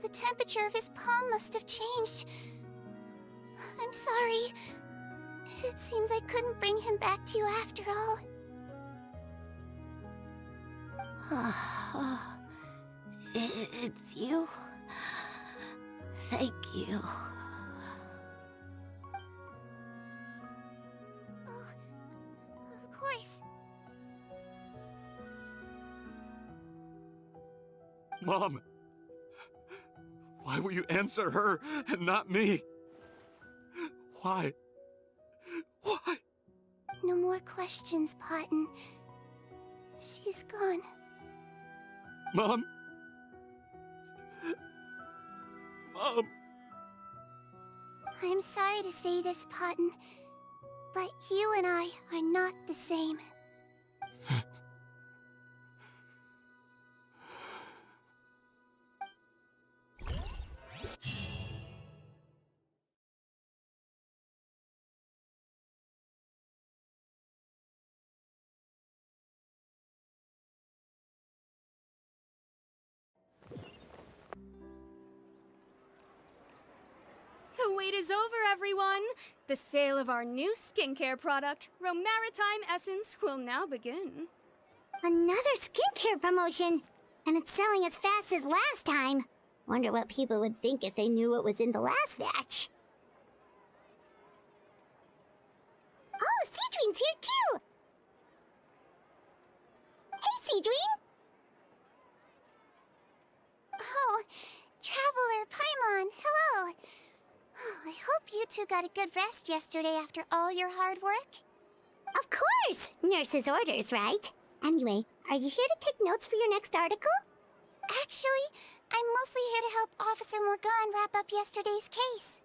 The temperature of his palm must have changed. I'm sorry. It seems I couldn't bring him back to you after all. It's you. Thank you. Of course. Mom! Why will you answer her and not me? Why? Why? No more questions, Potton. She's gone. Mom? Mom? I'm sorry to say this, Potton, but you and I are not the same. The wait is over, everyone! The sale of our new skincare product, Romaritime Essence, will now begin. Another skincare promotion! And it's selling as fast as last time. Wonder what people would think if they knew what was in the last batch. Oh, Sijwin's here too! Hey, Sijwin! Oh, Traveler Paimon, hello! I hope you two got a good rest yesterday after all your hard work. Of course! Nurse's orders, right? Anyway, are you here to take notes for your next article? Actually, I'm mostly here to help Officer Morgan wrap up yesterday's case.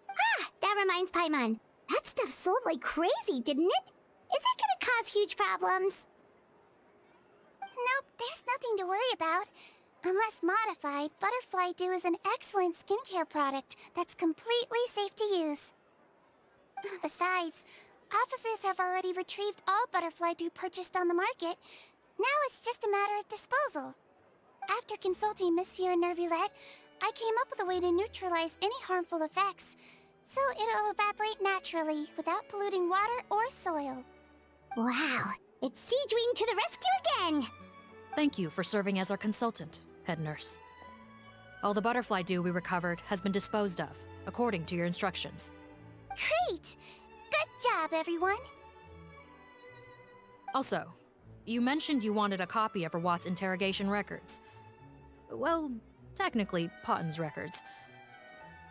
Ah, that reminds Paimon. That stuff sold like crazy, didn't it? Is it gonna cause huge problems? Nope, there's nothing to worry about. Unless modified, Butterfly Dew is an excellent skincare product that's completely safe to use. Besides, officers have already retrieved all Butterfly Dew purchased on the market. Now it's just a matter of disposal. After consulting Monsieur Nervulette, I came up with a way to neutralize any harmful effects, so it'll evaporate naturally without polluting water or soil. Wow, it's Sijwin to the rescue again! Thank you for serving as our consultant, head nurse. All the butterfly dew we recovered has been disposed of, according to your instructions. Great! Good job, everyone! Also, you mentioned you wanted a copy of Rawat's interrogation records. Well, technically, Potton's records.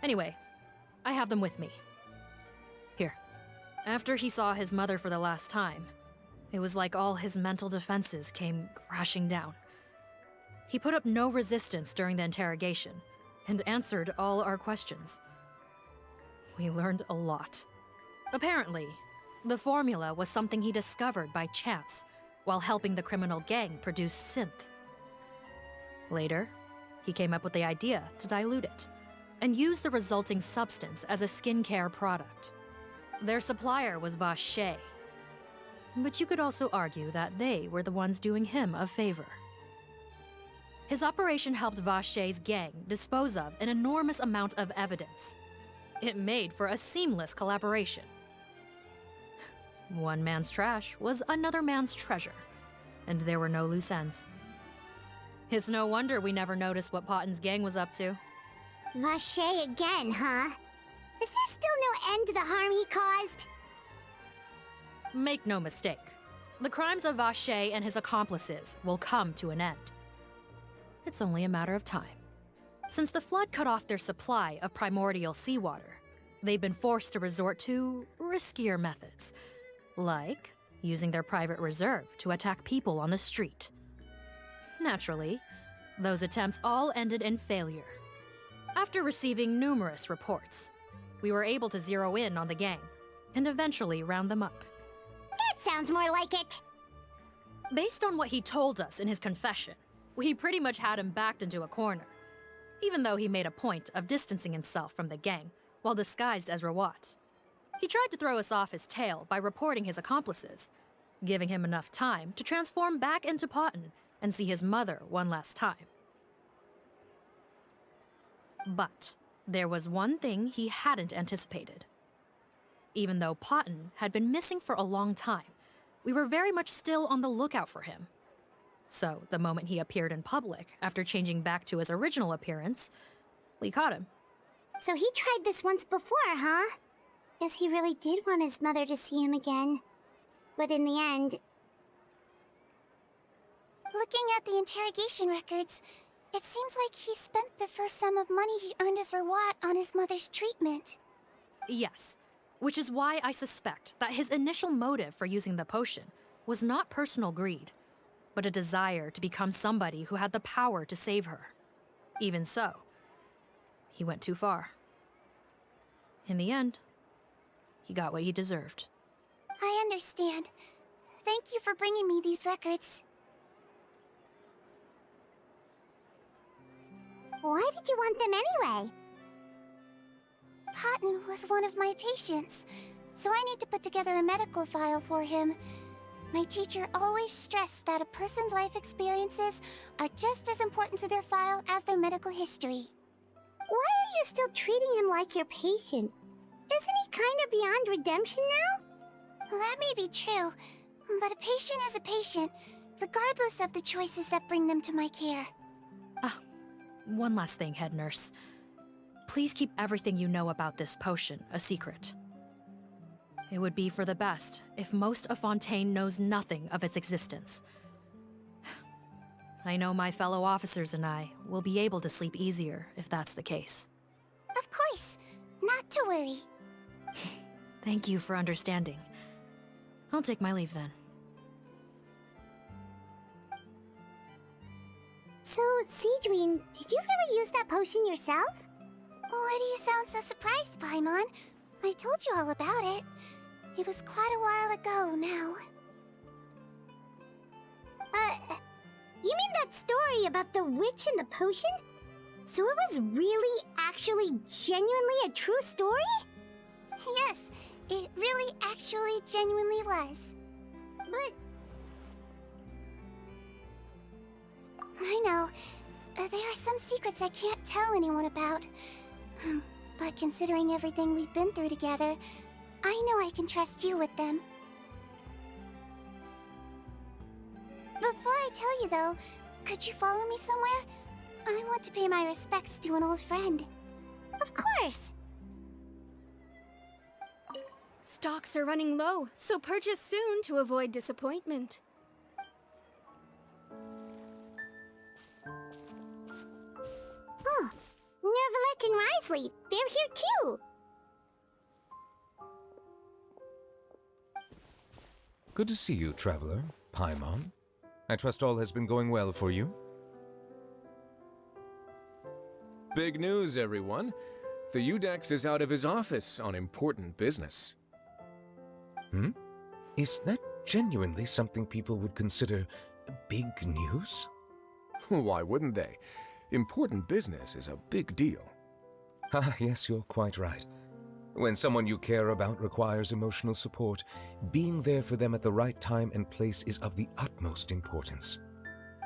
Anyway, I have them with me. Here. After he saw his mother for the last time, it was like all his mental defenses came crashing down. He put up no resistance during the interrogation, and answered all our questions. We learned a lot. Apparently, the formula was something he discovered by chance, while helping the criminal gang produce synth. Later, he came up with the idea to dilute it, and use the resulting substance as a skincare product. Their supplier was Vache, but you could also argue that they were the ones doing him a favor. His operation helped Vache's gang dispose of an enormous amount of evidence. It made for a seamless collaboration. One man's trash was another man's treasure, and there were no loose ends. It's no wonder we never noticed what Potton's gang was up to. Vache again, huh? Is there still no end to the harm he caused? Make no mistake, the crimes of Vache and his accomplices will come to an end. It's only a matter of time. Since the flood cut off their supply of primordial seawater, they've been forced to resort to riskier methods, like using their private reserve to attack people on the street. Naturally, those attempts all ended in failure. After receiving numerous reports, we were able to zero in on the gang and eventually round them up. That sounds more like it. Based on what he told us in his confession, we pretty much had him backed into a corner, even though he made a point of distancing himself from the gang while disguised as Rawat. He tried to throw us off his tail by reporting his accomplices, giving him enough time to transform back into Potton and see his mother one last time. But there was one thing he hadn't anticipated. Even though Potton had been missing for a long time, we were very much still on the lookout for him. So, the moment he appeared in public, after changing back to his original appearance, we caught him. So he tried this once before, huh? Guess he really did want his mother to see him again. But in the end... Looking at the interrogation records, it seems like he spent the first sum of money he earned as reward on his mother's treatment. Yes, which is why I suspect that his initial motive for using the potion was not personal greed, but a desire to become somebody who had the power to save her. Even so, he went too far. In the end, he got what he deserved. I understand. Thank you for bringing me these records. Why did you want them anyway? Patton was one of my patients, so I need to put together a medical file for him. My teacher always stressed that a person's life experiences are just as important to their file as their medical history. Why are you still treating him like your patient? Isn't he kind of beyond redemption now? Well, that may be true, but a patient is a patient, regardless of the choices that bring them to my care. One last thing, head nurse. Please keep everything you know about this potion a secret. It would be for the best if most of Fontейna knows nothing of its existence. I know my fellow officers and I will be able to sleep easier if that's the case. Of course, not to worry. Thank you for understanding. I'll take my leave then. So, Sijwin, did you really use that potion yourself? Why do you sound so surprised, Paimon? I told you all about it. It was quite a while ago now. You mean that story about the witch and the potion? So it was really, actually, genuinely a true story? Yes, it really, actually, genuinely was. But... I know. There are some secrets I can't tell anyone about. But considering everything we've been through together, I know I can trust you with them. Before I tell you though, could you follow me somewhere? I want to pay my respects to an old friend. Of course! Stocks are running low, so purchase soon to avoid disappointment. Oh, Nervalet and Risley, they're here too! Good to see you, traveler. Pаймон. I trust all has been going well for you? Big news, everyone. The Udex is out of his office on important business. Is that genuinely something people would consider big news? Why wouldn't they? Important business is a big deal. Ah, yes, you're quite right. When someone you care about requires emotional support, being there for them at the right time and place is of the utmost importance.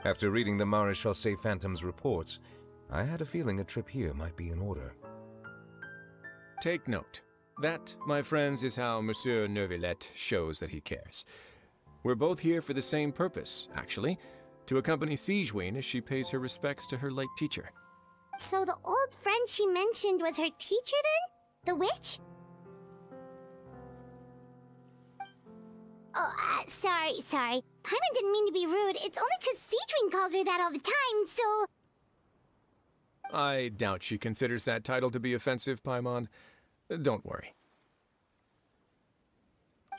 After reading the Maréchal Phantom's reports, I had a feeling a trip here might be in order. Take note. That, my friends, is how Monsieur Nervalet shows that he cares. We're both here for the same purpose, actually, to accompany Sijwin as she pays her respects to her late teacher. So the old friend she mentioned was her teacher then? The witch? Oh, sorry. Paimon didn't mean to be rude. It's only because Sijwin calls her that all the time, so... I doubt she considers that title to be offensive, Pаймон. Don't worry.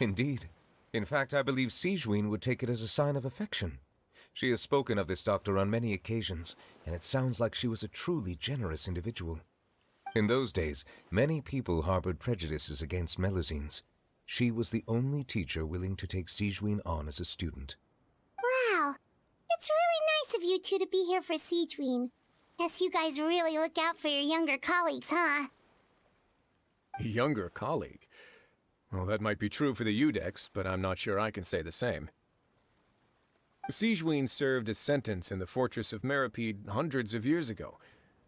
Indeed. In fact, I believe Sijwin would take it as a sign of affection. She has spoken of this doctor on many occasions, and it sounds like she was a truly generous individual. In those days, many people harbored prejudices against Melusines. She was the only teacher willing to take Sijwin on as a student. Wow. It's really nice of you two to be here for Sijwin. Guess you guys really look out for your younger colleagues, huh? Younger colleague? Well, that might be true for the Udex, but I'm not sure I can say the same. Sijwin served a sentence in the fortress of Meropid hundreds of years ago,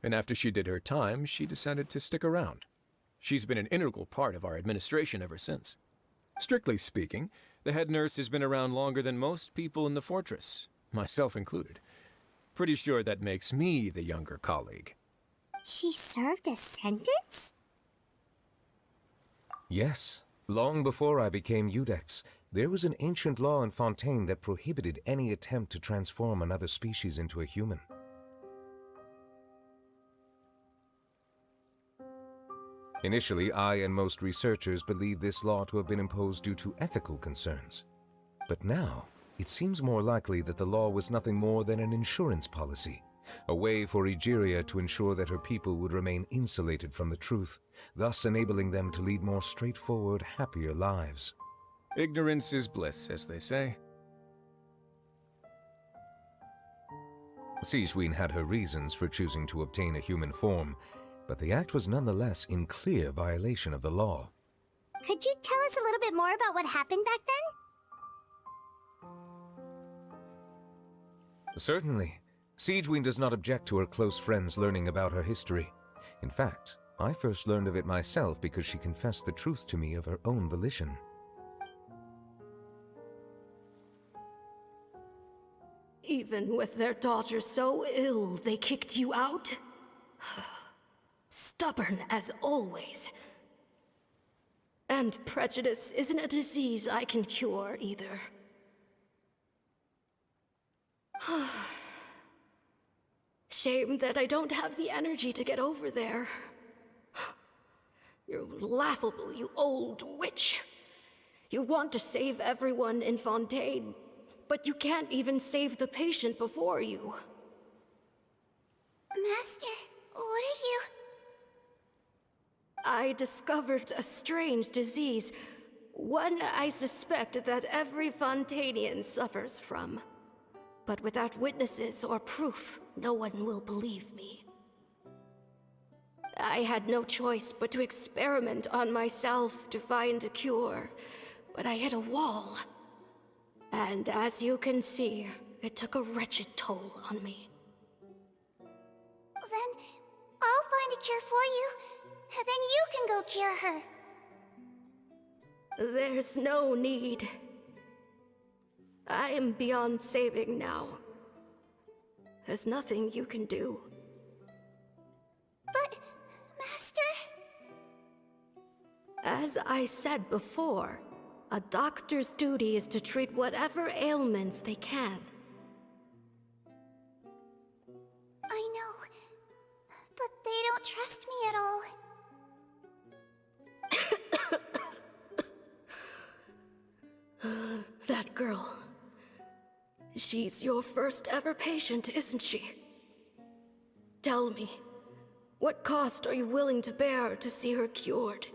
and after she did her time, she decided to stick around. She's been an integral part of our administration ever since. Strictly speaking, the head nurse has been around longer than most people in the fortress, myself included. Pretty sure that makes me the younger colleague. She served a sentence? Yes. Long before I became Udex, there was an ancient law in Fontaine that prohibited any attempt to transform another species into a human. Initially, I and most researchers believed this law to have been imposed due to ethical concerns. But now, it seems more likely that the law was nothing more than an insurance policy, a way for Egeria to ensure that her people would remain insulated from the truth, thus enabling them to lead more straightforward, happier lives. Ignorance is bliss, as they say. Sijwin had her reasons for choosing to obtain a human form, but the act was nonetheless in clear violation of the law. Could you tell us a little bit more about what happened back then? Certainly. Sijwin does not object to her close friends learning about her history. In fact, I first learned of it myself because she confessed the truth to me of her own volition. Even with their daughter so ill, they kicked you out? Stubborn as always. And prejudice isn't a disease I can cure either. Shame that I don't have the energy to get over there. You're laughable, you old witch. You want to save everyone in Fontaine, but you can't even save the patient before you. Master, what are you... I discovered a strange disease, one I suspect that every Fontainian suffers from. But without witnesses or proof, no one will believe me. I had no choice but to experiment on myself to find a cure, but I hit a wall. And as you can see, it took a wretched toll on me. Then I'll find a cure for you, and then you can go cure her. There's no need. I am beyond saving now. There's nothing you can do. But, Master... As I said before, a doctor's duty is to treat whatever ailments they can. I know, but they don't trust me at all. That girl. She's your first ever patient, isn't she? Tell me, what cost are you willing to bear to see her cured?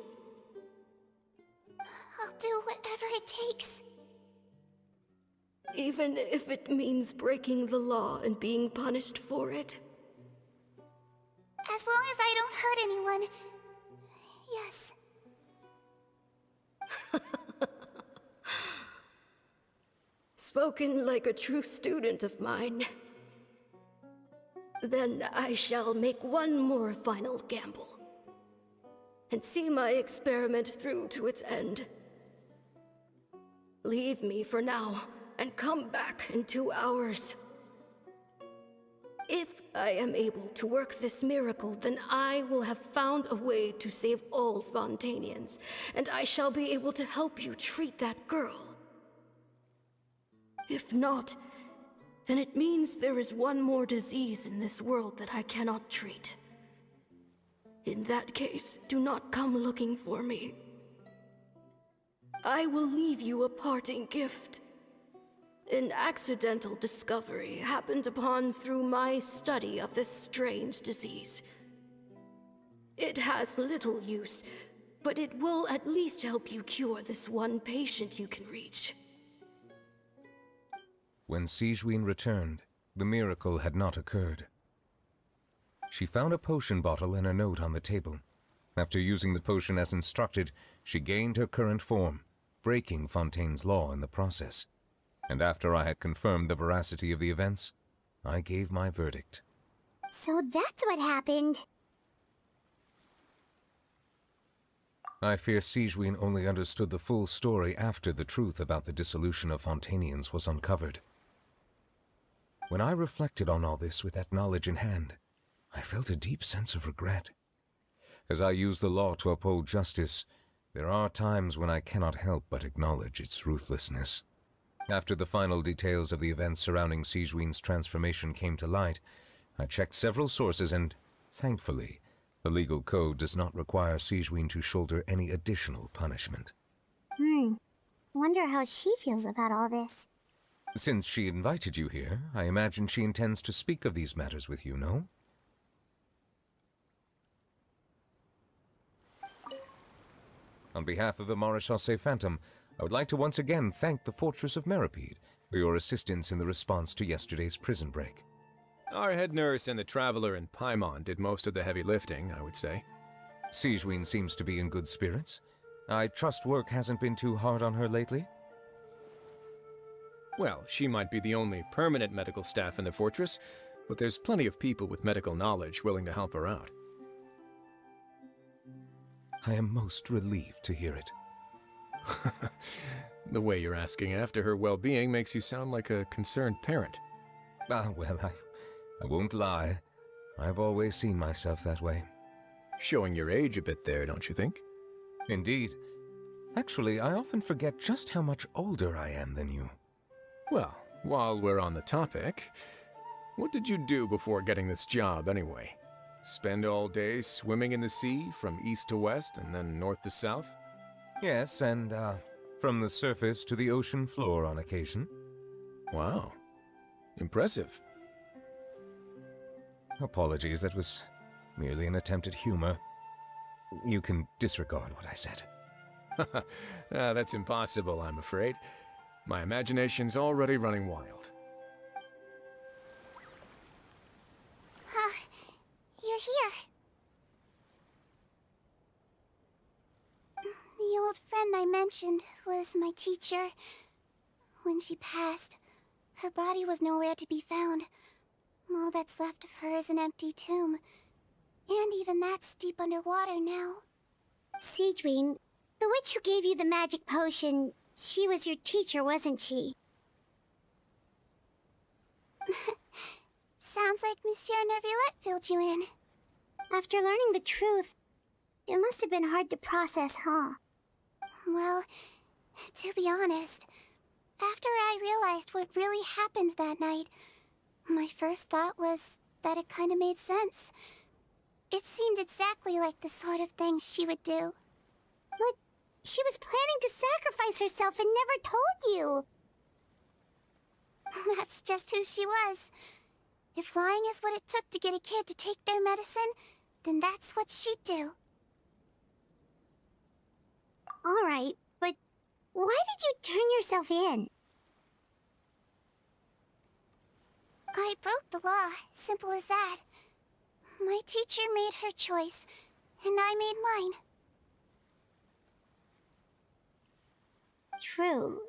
I'll do whatever it takes. Even if it means breaking the law and being punished for it? As long as I don't hurt anyone. Yes. Spoken like a true student of mine. Then I shall make one more final gamble. And see my experiment through to its end. Leave me for now, and come back in 2 hours. If I am able to work this miracle, then I will have found a way to save all Fontainians, and I shall be able to help you treat that girl. If not, then it means there is one more disease in this world that I cannot treat. In that case, do not come looking for me. I will leave you a parting gift. An accidental discovery happened upon through my study of this strange disease. It has little use, but it will at least help you cure this one patient you can reach. When Sijwin returned, the miracle had not occurred. She found a potion bottle and a note on the table. After using the potion as instructed, she gained her current form, breaking Fontaine's law in the process. And after I had confirmed the veracity of the events, I gave my verdict. So that's what happened. I fear Sijwin only understood the full story after the truth about the dissolution of Fontainians was uncovered. When I reflected on all this with that knowledge in hand, I felt a deep sense of regret. As I use the law to uphold justice, there are times when I cannot help but acknowledge its ruthlessness. After the final details of the events surrounding Sijwin's transformation came to light, I checked several sources and, thankfully, the legal code does not require Sijwin to shoulder any additional punishment. Wonder how she feels about all this. Since she invited you here, I imagine she intends to speak of these matters with you, no? On behalf of the Maréchaussée Phantom, I would like to once again thank the Fortress of Meropid for your assistance in the response to yesterday's prison break. Our head nurse and the traveler in Pаймon did most of the heavy lifting, I would say. Sijwin seems to be in good spirits. I trust work hasn't been too hard on her lately? Well, she might be the only permanent medical staff in the fortress, but there's plenty of people with medical knowledge willing to help her out. I am most relieved to hear it. The way you're asking after her well-being makes you sound like a concerned parent. Well, I won't lie. I've always seen myself that way. Showing your age a bit there, don't you think? Indeed. Actually, I often forget just how much older I am than you. Well, while we're on the topic, what did you do before getting this job anyway? Spend all day swimming in the sea from east to west and then north to south? Yes, and from the surface to the ocean floor on occasion. Wow. Impressive. Apologies, that was merely an attempt at humor. You can disregard what I said. That's impossible, I'm afraid. My imagination's already running wild. You're here. The old friend I mentioned was my teacher. When she passed, her body was nowhere to be found. All that's left of her is an empty tomb. And even that's deep underwater now. Sijwin, the witch who gave you the magic potion, she was your teacher, wasn't she? Sounds like Monsieur Nereida filled you in. After learning the truth, it must have been hard to process, huh? Well, to be honest, after I realized what really happened that night, my first thought was that it kind of made sense. It seemed exactly like the sort of thing she would do. But she was planning to sacrifice herself and never told you. That's just who she was. If lying is what it took to get a kid to take their medicine, then that's what she'd do. Alright, but why did you turn yourself in? I broke the law, simple as that. My teacher made her choice, and I made mine. True.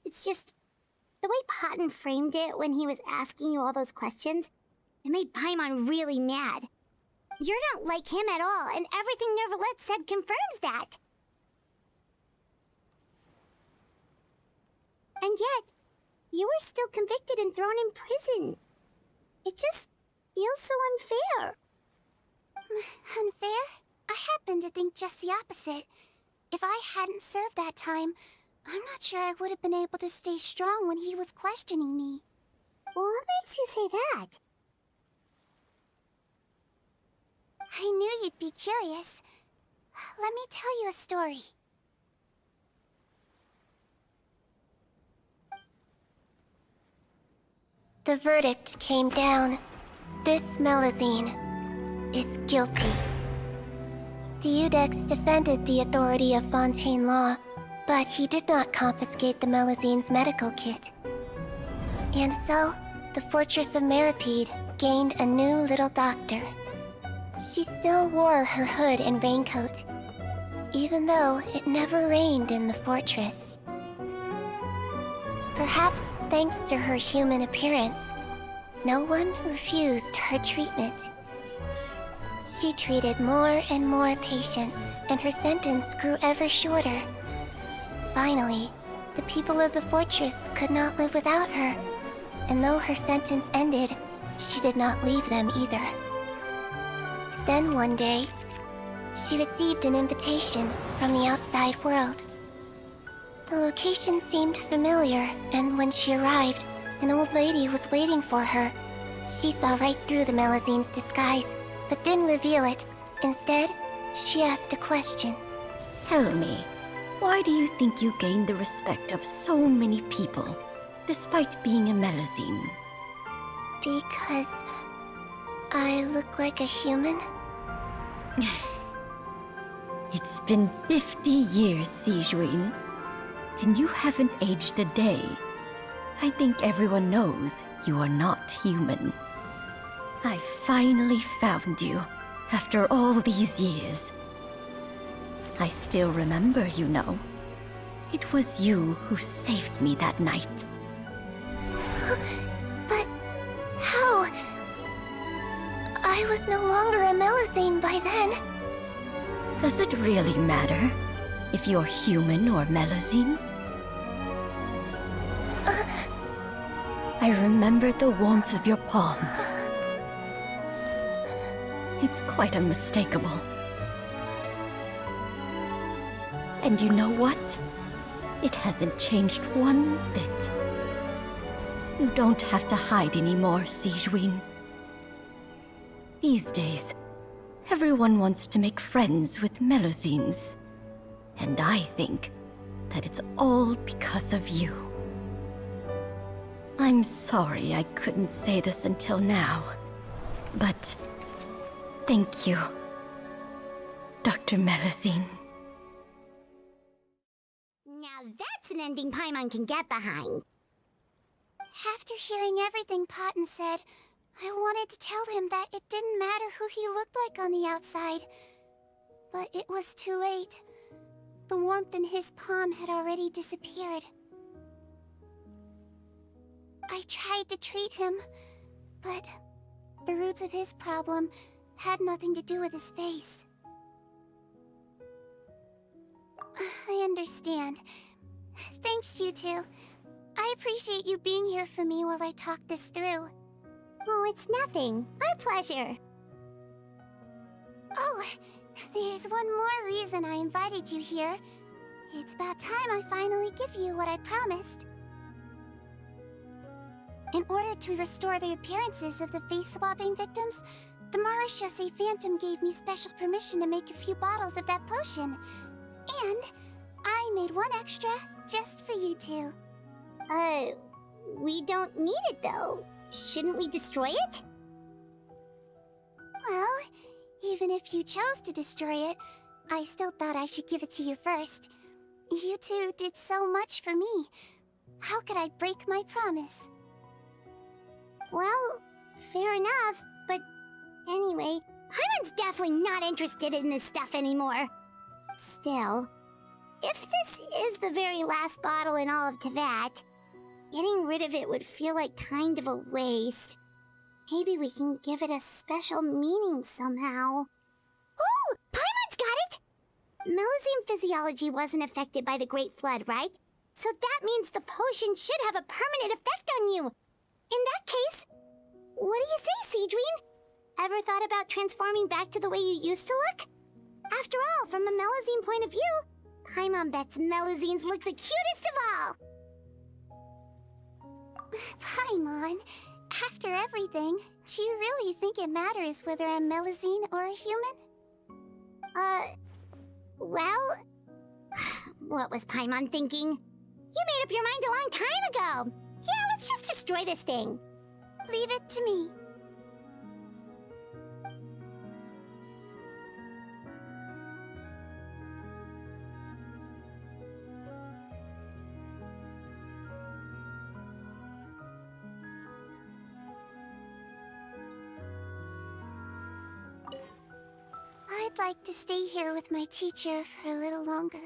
It's just the way Potton framed it when he was asking you all those questions, it made Paimon really mad. You're not like him at all, and everything Neverlet said confirms that. And yet, you were still convicted and thrown in prison. It just feels so unfair. Unfair? I happen to think just the opposite. If I hadn't served that time, I'm not sure I would have been able to stay strong when he was questioning me. What makes you say that? I knew you'd be curious. Let me tell you a story. The verdict came down. This Melusine is guilty. The Iudex defended the authority of Fontaine law, but he did not confiscate the Melusine's medical kit. And so, the Fortress of Meropid gained a new little doctor. She still wore her hood and raincoat, even though it never rained in the fortress. Perhaps thanks to her human appearance, no one refused her treatment. She treated more and more patients, and her sentence grew ever shorter. Finally, the people of the fortress could not live without her, and though her sentence ended, she did not leave them either. Then one day, she received an invitation from the outside world. The location seemed familiar, and when she arrived, an old lady was waiting for her. She saw right through the Melazine's disguise, but didn't reveal it. Instead, she asked a question. Tell me, why do you think you gained the respect of so many people, despite being a Melazine? Because I look like a human? It's been 50 years, Sijwin, and you haven't aged a day. I think everyone knows you are not human. I finally found you, after all these years. I still remember, you know. It was you who saved me that night. But how? I was no longer a Melazine by then. Does it really matter if you're human or Melazine? I remember the warmth of your palm. It's quite unmistakable. And you know what? It hasn't changed one bit. You don't have to hide anymore, Sijwin. These days, everyone wants to make friends with Melazines. And I think that it's all because of you. I'm sorry I couldn't say this until now, but thank you, Dr. Melazine. Now that's an ending Paimon can get behind. After hearing everything Potten said, I wanted to tell him that it didn't matter who he looked like on the outside. But it was too late. The warmth in his palm had already disappeared. I tried to treat him, but the roots of his problem had nothing to do with his face. I understand. Thanks, you two. I appreciate you being here for me while I talk this through. Oh, it's nothing. Our pleasure. Oh, there's one more reason I invited you here. It's about time I finally give you what I promised. In order to restore the appearances of the face-swapping victims, the Marechaussee Phantom gave me special permission to make a few bottles of that potion. And I made one extra just for you two. We don't need it though. Shouldn't we destroy it? Well, even if you chose to destroy it, I still thought I should give it to you first. You two did so much for me. How could I break my promise? Well, fair enough, but anyway, Paimon's definitely not interested in this stuff anymore. Still, if this is the very last bottle in all of Teyvat, getting rid of it would feel like kind of a waste. Maybe we can give it a special meaning somehow. Oh! Paimon's got it! Melazine physiology wasn't affected by the Great Flood, right? So that means the potion should have a permanent effect on you. In that case, what do you say, Sijwin? Ever thought about transforming back to the way you used to look? After all, from a Melazine point of view, Paimon bets Melazines look the cutest of all! Paimon, after everything, do you really think it matters whether I'm Melazine or a human? Well... What was Paimon thinking? You made up your mind a long time ago! Yeah, let's just destroy this thing. Leave it to me. I'd like to stay here with my teacher for a little longer.